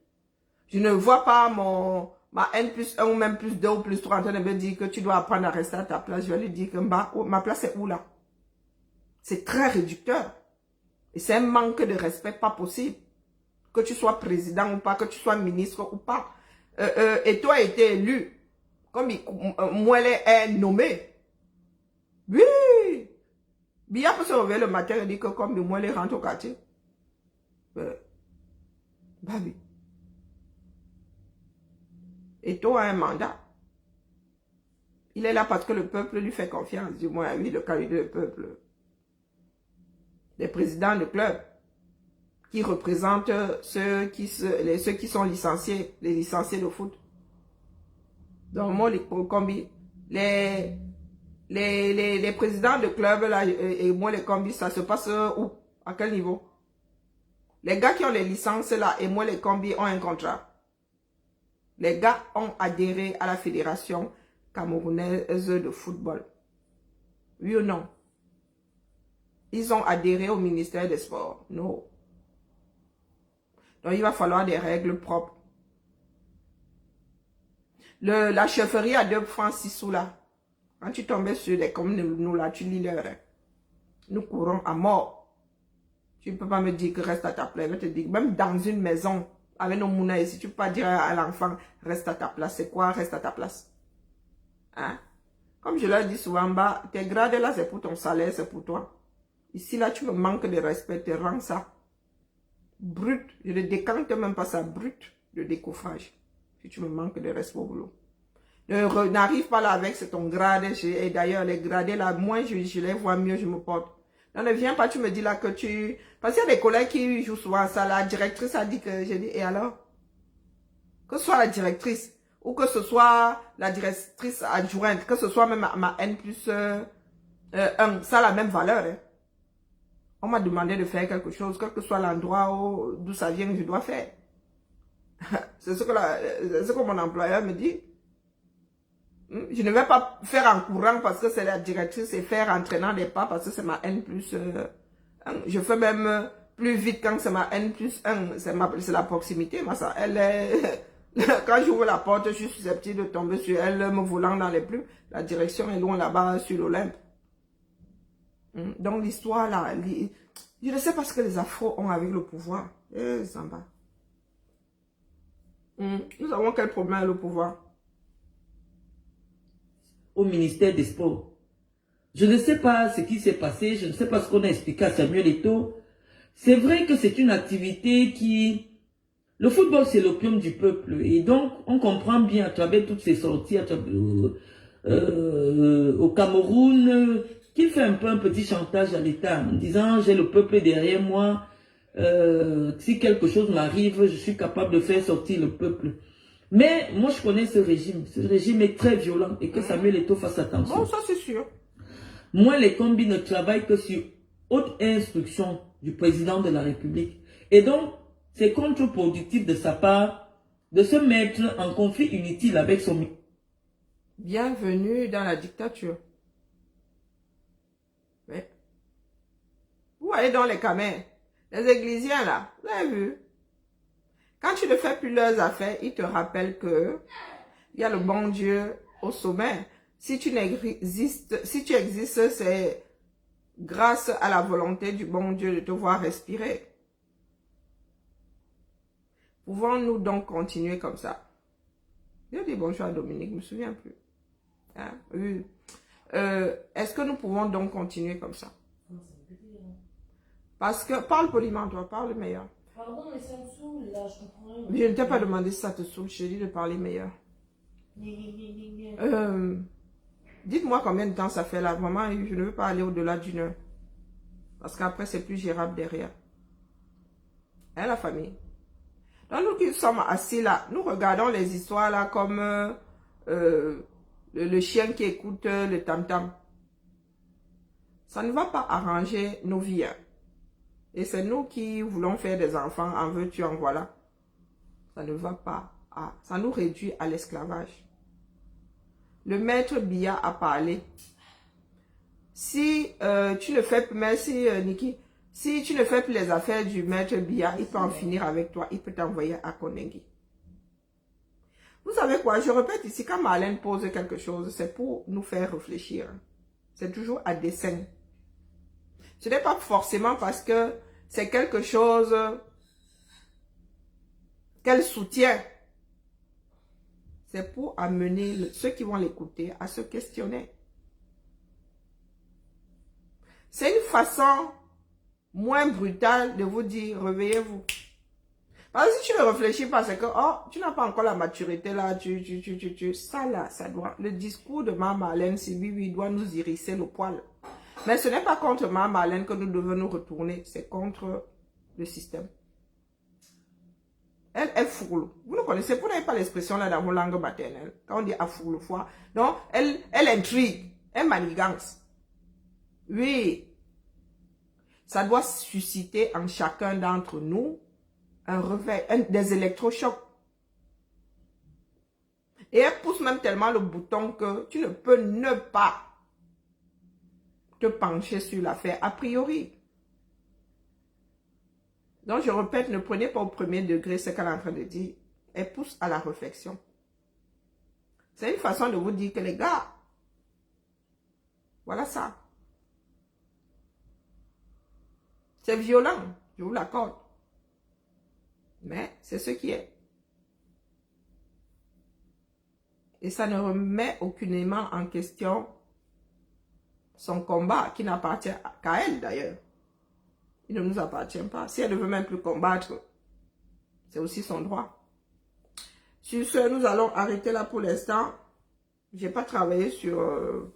[SPEAKER 1] Je ne vois pas ma N plus 1 ou même plus 2 ou plus 3 en train de me dire que tu dois apprendre à rester à ta place. Je vais lui dire que ma place est où là? C'est très réducteur. Et c'est un manque de respect pas possible. Que tu sois président ou pas, que tu sois ministre ou pas. Et toi, été élu. Comme Mouele est nommé. Oui! Bia peut se réveiller le matin et dire que comme Mouele rentre au quartier. Bah oui. Et toi a un mandat. Il est là parce que le peuple lui fait confiance. Du moins, oui, le candidat du peuple. Les présidents de club qui représentent ceux qui sont licenciés, les licenciés de foot. Donc, moi, les présidents de club là, et moi, les combis, ça se passe où? À quel niveau? Les gars qui ont les licences là et moi, les combis ont un contrat. Les gars ont adhéré à la fédération camerounaise de football. Oui ou non? Ils ont adhéré au ministère des Sports. Non. Donc, il va falloir des règles propres. La chefferie à 2 francs 6 sous là. Quand tu tombais sur des comme nous là, tu lis l'heure. Nous courons à mort. Tu ne peux pas me dire que reste à ta place. Je vais te dire, même dans une maison, avec nos mouna ici, tu ne peux pas dire à l'enfant, reste à ta place. C'est quoi, reste à ta place? Hein? Comme je leur dis souvent, bah, tes grades là, c'est pour ton salaire, c'est pour toi. Ici, là, tu me manques de respect, te rends ça. Brut. Je ne décante même pas ça, brut de décoffrage. Si tu me manques de respect au boulot. N'arrive pas là avec ton grade. Et d'ailleurs, les gradés là, moi, je les vois mieux, je me porte. Non, ne viens pas, tu me dis là que tu... Parce qu'il y a des collègues qui jouent souvent ça. La directrice a dit que... J'ai dit, et alors? Que ce soit la directrice, ou que ce soit la directrice adjointe, que ce soit même ma N plus 1, ça a la même valeur. Hein. On m'a demandé de faire quelque chose, quel que soit l'endroit d'où ça vient, je dois faire. C'est ce que mon employeur me dit. Je ne vais pas faire en courant parce que c'est la directrice et faire en traînant des pas parce que c'est ma N plus 1. Je fais même plus vite quand c'est ma N plus 1. C'est la proximité. Ça, elle est... Quand j'ouvre la porte, je suis susceptible de tomber sur elle, me volant dans les plumes. La direction est loin là-bas sur l'Olympe. Donc l'histoire là, je ne sais pas ce que les Afros ont avec le pouvoir. Zamba. Nous avons quel problème avec le pouvoir?
[SPEAKER 2] Au ministère des Sports. Je ne sais pas ce qui s'est passé, je ne sais pas ce qu'on a expliqué à Samuel Eto'o. C'est vrai que c'est une activité qui... Le football, c'est l'opium du peuple. Et donc, on comprend bien à travers toutes ces sorties au Cameroun qu'il fait un peu un petit chantage à l'État en disant « J'ai le peuple derrière moi. Si quelque chose m'arrive, je suis capable de faire sortir le peuple. » Mais moi, je connais ce régime. Ce régime est très violent et que Samuel Eto'o fasse attention.
[SPEAKER 1] Bon, ça c'est sûr.
[SPEAKER 2] Moi, les combis ne travaillent que sur haute instruction du président de la République. Et donc, c'est contre-productif de sa part de se mettre en conflit inutile avec son...
[SPEAKER 1] Bienvenue dans la dictature. Mais, vous voyez dans les camins, les églisiens là, vous avez vu? Quand tu ne fais plus leurs affaires, ils te rappellent que il y a le bon Dieu au sommet. Si tu existes, c'est grâce à la volonté du bon Dieu de te voir respirer. Pouvons-nous donc continuer comme ça? J'ai dit bonjour à Dominique, je ne me souviens plus. Hein? Oui. Est-ce que nous pouvons donc continuer comme ça? Parce que, parle poliment, toi, parle meilleur.
[SPEAKER 4] Pardon, mais ça me saoule, là, je comprends rien.
[SPEAKER 1] Je ne t'ai pas demandé si ça te saoule, je t'ai dit de parler meilleur. Dites-moi combien de temps ça fait là. Vraiment, je ne veux pas aller au-delà d'une heure. Parce qu'après, c'est plus gérable derrière. Hein, la famille? Donc, nous qui sommes assis là, nous regardons les histoires là comme le chien qui écoute le tam-tam. Ça ne va pas arranger nos vies. Hein. Et c'est nous qui voulons faire des enfants, en veux-tu, en voilà. Ça ne va pas. Ça nous réduit à l'esclavage. Le maître Biya a parlé. Si tu ne fais plus, merci Niki, si tu ne fais plus les affaires du maître Biya, il peut en finir avec toi, il peut t'envoyer à Konengi. Vous savez quoi, je répète ici, quand Marlène pose quelque chose, c'est pour nous faire réfléchir. C'est toujours à dessein. Ce n'est pas forcément parce que c'est quelque chose qu'elle soutient. C'est pour amener ceux qui vont l'écouter à se questionner. C'est une façon moins brutale de vous dire, réveillez-vous. Parce que si tu ne réfléchis pas, c'est que, oh, tu n'as pas encore la maturité là, ça là, ça doit, le discours de Mame Marlène, c'est oui, doit nous hérisser le poil. Mais ce n'est pas contre Mame Marlène que nous devons nous retourner, c'est contre le système. Elle est fourle. Vous ne connaissez, vous n'avez pas l'expression là dans vos langues maternelles. Quand on dit à fourle foi. Donc, elle intrigue, elle manigance. Oui. Ça doit susciter en chacun d'entre nous un réveil, des électrochocs. Et elle pousse même tellement le bouton que tu ne peux ne pas te pencher sur l'affaire a priori. Donc, je répète, ne prenez pas au premier degré ce qu'elle est en train de dire. Elle pousse à la réflexion. C'est une façon de vous dire que les gars, voilà ça. C'est violent, je vous l'accorde. Mais c'est ce qui est. Et ça ne remet aucunement en question son combat, qui n'appartient qu'à elle d'ailleurs. Il ne nous appartient pas. Si elle ne veut même plus combattre, c'est aussi son droit. Sur ce, nous allons arrêter là pour l'instant. Je n'ai pas travaillé sur...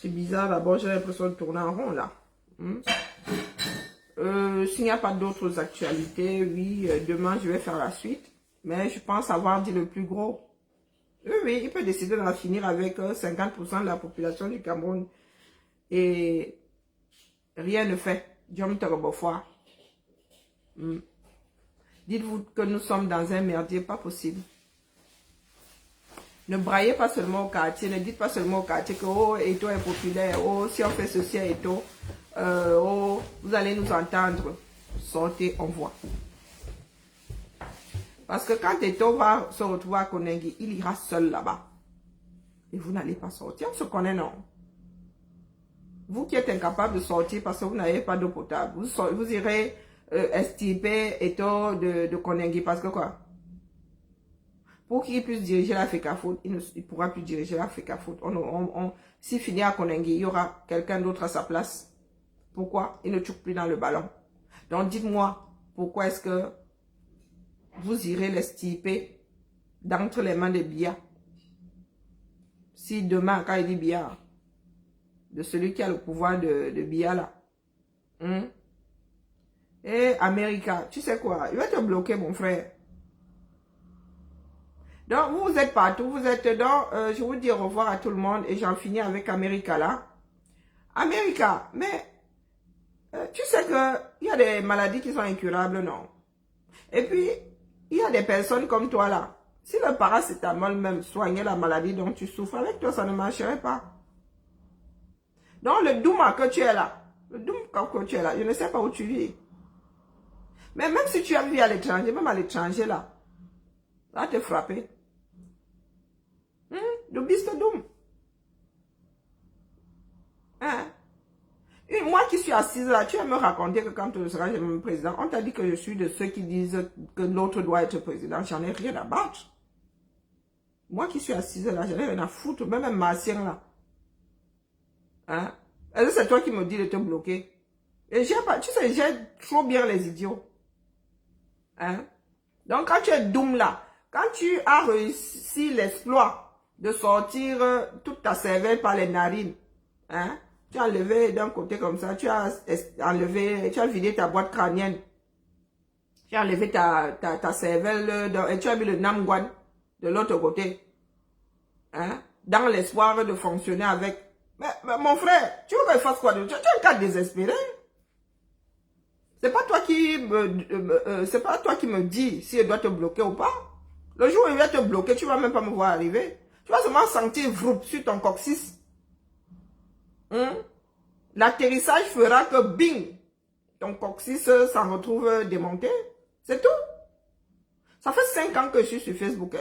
[SPEAKER 1] C'est bizarre, d'abord j'ai l'impression de tourner en rond là. S'il n'y a pas d'autres actualités, oui, demain je vais faire la suite. Mais je pense avoir dit le plus gros. Oui, il peut décider d'en finir avec 50% de la population du Cameroun. Et rien ne fait. Diom Torobofoa. Dites-vous que nous sommes dans un merdier, pas possible. Ne braillez pas seulement au quartier, ne dites pas seulement au quartier que oh, Eto est populaire, oh, si on fait ceci à Eto, oh, vous allez nous entendre. Sortez, on voit. Parce que quand Eto va se retrouver à Konengi, il ira seul là-bas. Et vous n'allez pas sortir, on se connaît, non? Vous qui êtes incapable de sortir parce que vous n'avez pas d'eau potable, vous irez estiper Eto de Konengi parce que quoi? Pour qu'il puisse diriger la FECAFOOT, il ne pourra plus diriger la FECAFOOT. S'il finit à Konengi, il y aura quelqu'un d'autre à sa place. Pourquoi? Il ne choque plus dans le ballon. Donc dites-moi, pourquoi est-ce que vous irez l'estiper d'entre les mains de Biya? Si demain, quand il dit Biya, de celui qui a le pouvoir de Biya là. Et America, tu sais quoi? Il va te bloquer, mon frère. Donc, vous êtes partout, vous êtes dans... je vous dis au revoir à tout le monde et j'en finis avec America là. America, mais... tu sais qu'il y a des maladies qui sont incurables, non? Et puis, il y a des personnes comme toi là. Si le paracétamol même soignait la maladie dont tu souffres, avec toi, ça ne marcherait pas. Donc, le Douma que tu es là, je ne sais pas où tu vis. Mais même si tu as vu à l'étranger, même à l'étranger là, ça va te frapper. Du biste doum. Hein? Et moi qui suis assise là, tu vas me raconter que quand tu seras président, on t'a dit que je suis de ceux qui disent que l'autre doit être président. J'en ai rien à battre. Moi qui suis assise là, j'en ai rien à foutre. Même un martien là. Hein? Est-ce que c'est toi qui me dis de te bloquer? Et j'ai pas, tu sais, j'ai trop bien les idiots. Hein? Donc quand tu es doum là, quand tu as réussi l'exploit de sortir toute ta cervelle par les narines. Hein? Tu as enlevé d'un côté comme ça, tu as vidé ta boîte crânienne. Tu as enlevé ta cervelle et tu as mis le namguan de l'autre côté. Hein? Dans l'espoir de fonctionner avec. Mais mon frère, tu veux que je fasse quoi? Tu es un cas désespéré. C'est pas toi qui me dis si je dois te bloquer ou pas. Le jour où il va te bloquer, tu vas même pas me voir arriver. Tu vas seulement sentir vroup sur ton coccyx. L'atterrissage fera que bing, ton coccyx s'en retrouve démonté. C'est tout. Ça fait 5 ans que je suis sur Facebook.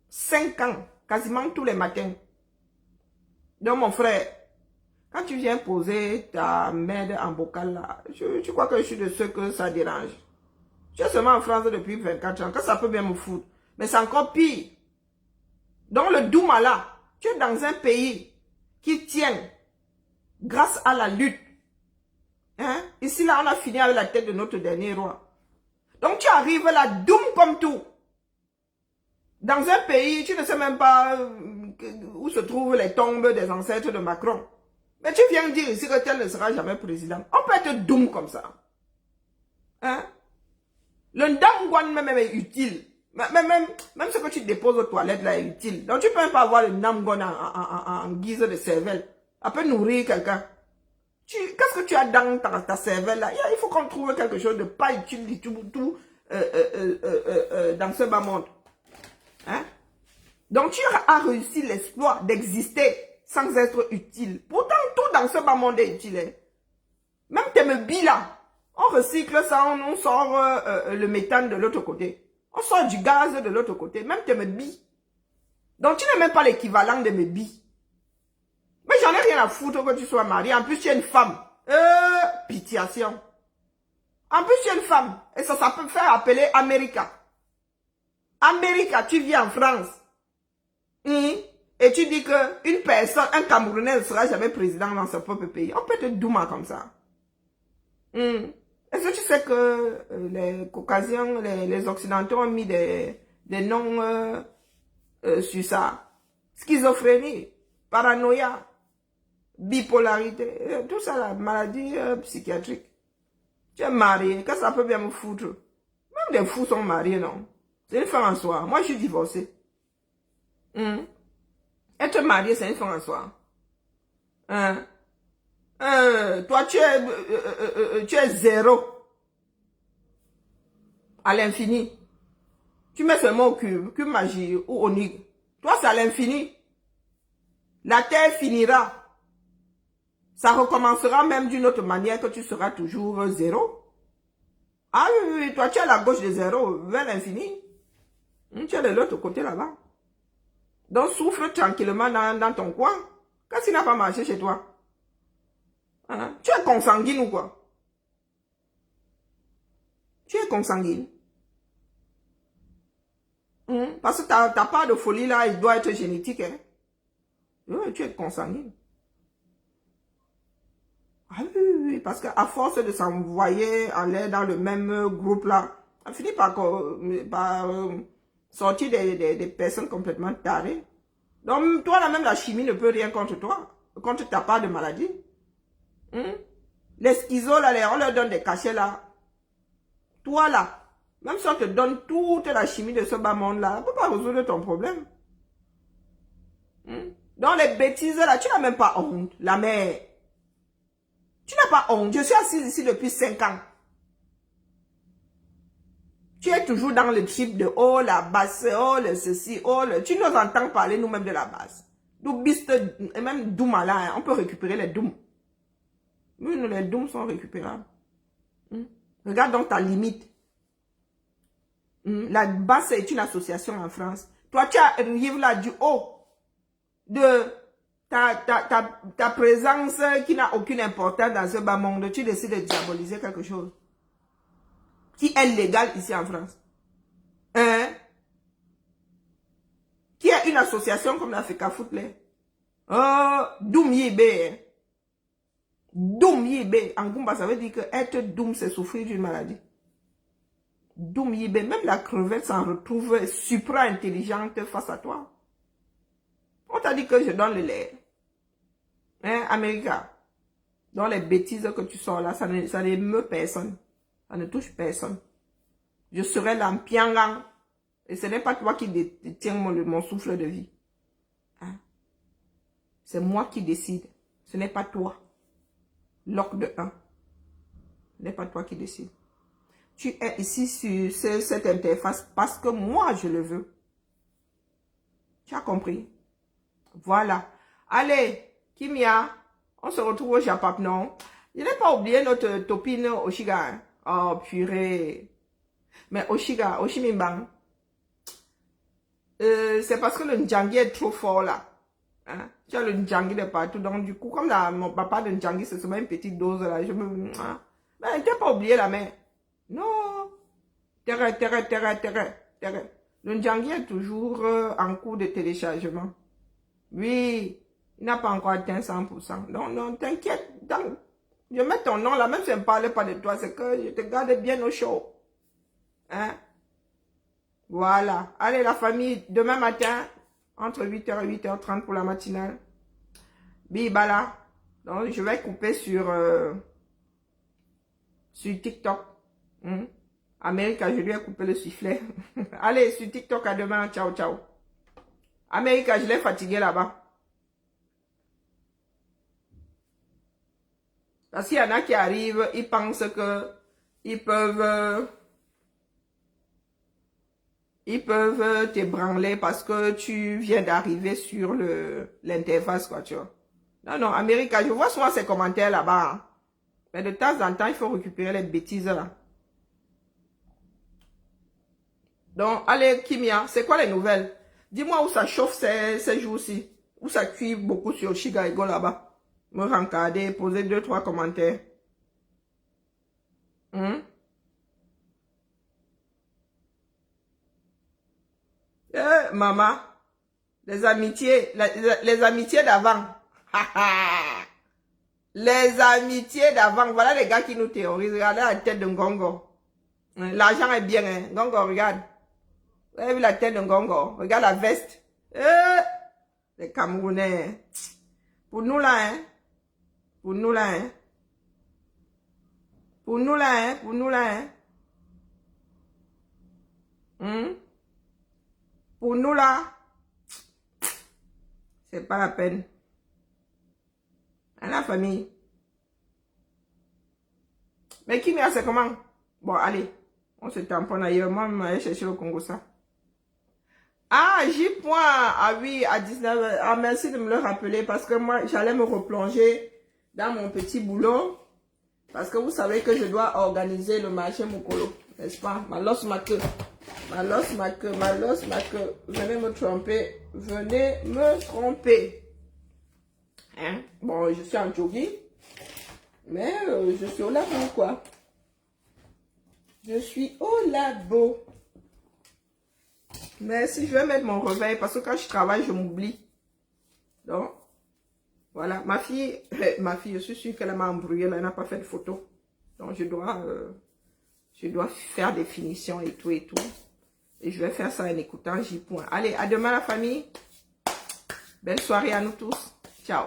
[SPEAKER 1] 5 ans, quasiment tous les matins. Donc mon frère, quand tu viens poser ta merde en bocal là, tu crois que je suis de ceux que ça dérange. Je suis seulement en France depuis 24 ans, que ça peut bien me foutre. Mais c'est encore pire. Donc le Douma là, tu es dans un pays qui tient grâce à la lutte. Hein? Ici là, on a fini avec la tête de notre dernier roi. Donc tu arrives là, doum comme tout. Dans un pays, tu ne sais même pas où se trouvent les tombes des ancêtres de Macron. Mais tu viens dire ici que tel ne sera jamais président. On peut être doum comme ça. Hein? Le Ndamgwan même est utile. Même ce que tu déposes aux toilettes là est utile. Donc tu peux même pas avoir le Ndamgwan en guise de cervelle. Ça peut nourrir quelqu'un. Qu'est-ce que tu as dans ta cervelle là? Il faut qu'on trouve quelque chose de pas utile du tout dans ce bas monde. Hein? Donc tu as réussi l'exploit d'exister sans être utile. Pourtant tout dans ce bas monde est utile. Hein? Même tes meubles là, on recycle ça, on sort le méthane de l'autre côté. On sort du gaz de l'autre côté, même tes meubles. Donc tu n'es même pas l'équivalent de meubles. Mais j'en ai rien à foutre que tu sois marié. En plus tu es une femme. Pitiation. En plus tu es une femme. Et ça peut faire appeler America. America, tu vis en France. Et tu dis qu'une personne, un Camerounais ne sera jamais président dans son propre pays. On peut te douma comme ça. Est-ce que tu sais que les Caucasiens, les Occidentaux ont mis des noms sur ça? Schizophrénie, paranoïa, bipolarité, tout ça, la maladie psychiatrique. Tu es marié, qu'est-ce que ça peut bien me foutre? Même des fous sont mariés, non? C'est une fin en soi. Moi, je suis divorcée. Être marié, c'est une fin en soi. Toi, tu es zéro. À l'infini. Tu mets seulement au cube magie ou au nig. Toi, c'est à l'infini. La terre finira. Ça recommencera même d'une autre manière que tu seras toujours zéro. Ah oui, toi, tu es à la gauche de zéro, vers l'infini. Tu es de l'autre côté là-bas. Donc, souffle tranquillement dans ton coin. Qu'est-ce qui n'a pas marché chez toi? Hein? Tu es consanguine ou quoi? Tu es consanguine. Parce que ta part de folie là, il doit être génétique. Hein? Oui, tu es consanguine. Ah oui, parce qu'à force de s'envoyer en l'air dans le même groupe là, on finit par sortir des personnes complètement tarées. Donc, toi là même, la chimie ne peut rien contre toi, contre ta part de maladie. Les schizos là, on leur donne des cachets là. Toi là, même si on te donne toute la chimie de ce bas monde là, on ne peut pas résoudre ton problème. Dans les bêtises là, tu n'as même pas honte, la mère. Tu n'as pas honte. Je suis assise ici depuis 5 ans. Tu es toujours dans le trip de oh la basse, oh le ceci, oh le... Tu nous entends parler nous-mêmes de la basse. Nous biste, et même Douma là, on peut récupérer les Doum. Oui, les Doum sont récupérables. Regarde donc ta limite. La basse est une association en France. Toi, tu arrives là du haut de ta présence qui n'a aucune importance dans ce bas monde. Tu décides de diaboliser quelque chose qui est légal ici en France. Qui est une association comme la FECAFOOT. Doum Yibé. Doum Yibé. En Goumba, ça veut dire que être doum, c'est souffrir d'une maladie. Doum Yibé. Même la crevette s'en retrouve supra-intelligente face à toi. On t'a dit que je donne le lait. Hein, America? Dans les bêtises que tu sors là, ça n'émeut personne. Ça ne touche personne. Je serai l'ampiangang. Et ce n'est pas toi qui détiens mon souffle de vie. Hein? C'est moi qui décide. Ce n'est pas toi. Loc de 1. Ce n'est pas toi qui décide. Tu es ici sur cette interface parce que moi je le veux. Tu as compris? Voilà. Allez, Kimia, on se retrouve au Japap, non? Je n'ai pas oublié notre topine Oshiga. Hein? Oh, purée. Mais Oshiga, Oshimimbang, c'est parce que le Ndjangi est trop fort là. Hein? Tu as le Ndjangi de partout. Donc du coup, comme mon papa de Ndjangi, c'est seulement une petite dose là. Je me... Hein? Mais tu n'as pas oublié la main. Non. Terre. Le Ndjangi est toujours en cours de téléchargement. Oui. Il n'a pas encore atteint 100%. Donc, non, t'inquiète. Je mets ton nom là, même si je ne parle pas de toi, c'est que je te garde bien au chaud. Hein? Voilà. Allez, la famille, demain matin, entre 8h et 8h30 pour la matinale. Bibala. Donc, je vais couper sur TikTok. America, je lui ai coupé le sifflet. Allez, sur TikTok, à demain. Ciao, ciao. America, je l'ai fatigué là-bas. Parce qu'il y en a qui arrivent, ils pensent que ils peuvent t'ébranler parce que tu viens d'arriver sur l'interface, quoi, tu vois. Non, non, America, je vois souvent ces commentaires là-bas. Hein. Mais de temps en temps, il faut récupérer les bêtises là. Donc, allez, Kimia, c'est quoi les nouvelles? Dis-moi où ça chauffe ces jours-ci. Où ça cuit beaucoup sur Shiga Ego là-bas. Me rencarder, poser 2-3 commentaires. Maman, les amitiés d'avant. Les amitiés d'avant. Voilà les gars qui nous terrorisent. Regardez la tête de Ngongo. L'argent est bien, hein. Ngongo, regarde. Vous avez vu la tête de Ngongo? Regarde la veste. Les Camerounais. Pour nous là, hein. Pour nous là, hein. Pour nous là, hein. Pour nous là, hein. Pour nous là, c'est pas la peine. À la famille. Mais qui c'est comment? Bon, allez. On se tamponne ailleurs. Moi, je vais aller chercher au Congo ça. Ah, J. Ah oui, à 19h. Ah, merci de me le rappeler parce que moi, j'allais me replonger dans mon petit boulot. Parce que vous savez que je dois organiser le marché Mokolo. N'est-ce pas? Malos ma queue. Malos ma queue. Malos ma queue. Venez me tromper. Venez me tromper. Hein? Bon, je suis en jogging. Mais je suis au labo, quoi. Je suis au labo. Mais si je vais mettre mon réveil, parce que quand je travaille, je m'oublie. Donc, voilà. Ma fille, je suis sûre qu'elle m'a embrouillé, là, elle n'a pas fait de photo. Donc, je dois faire des finitions et tout et tout. Et je vais faire ça en écoutant J. Allez, à demain la famille. Belle soirée à nous tous. Ciao.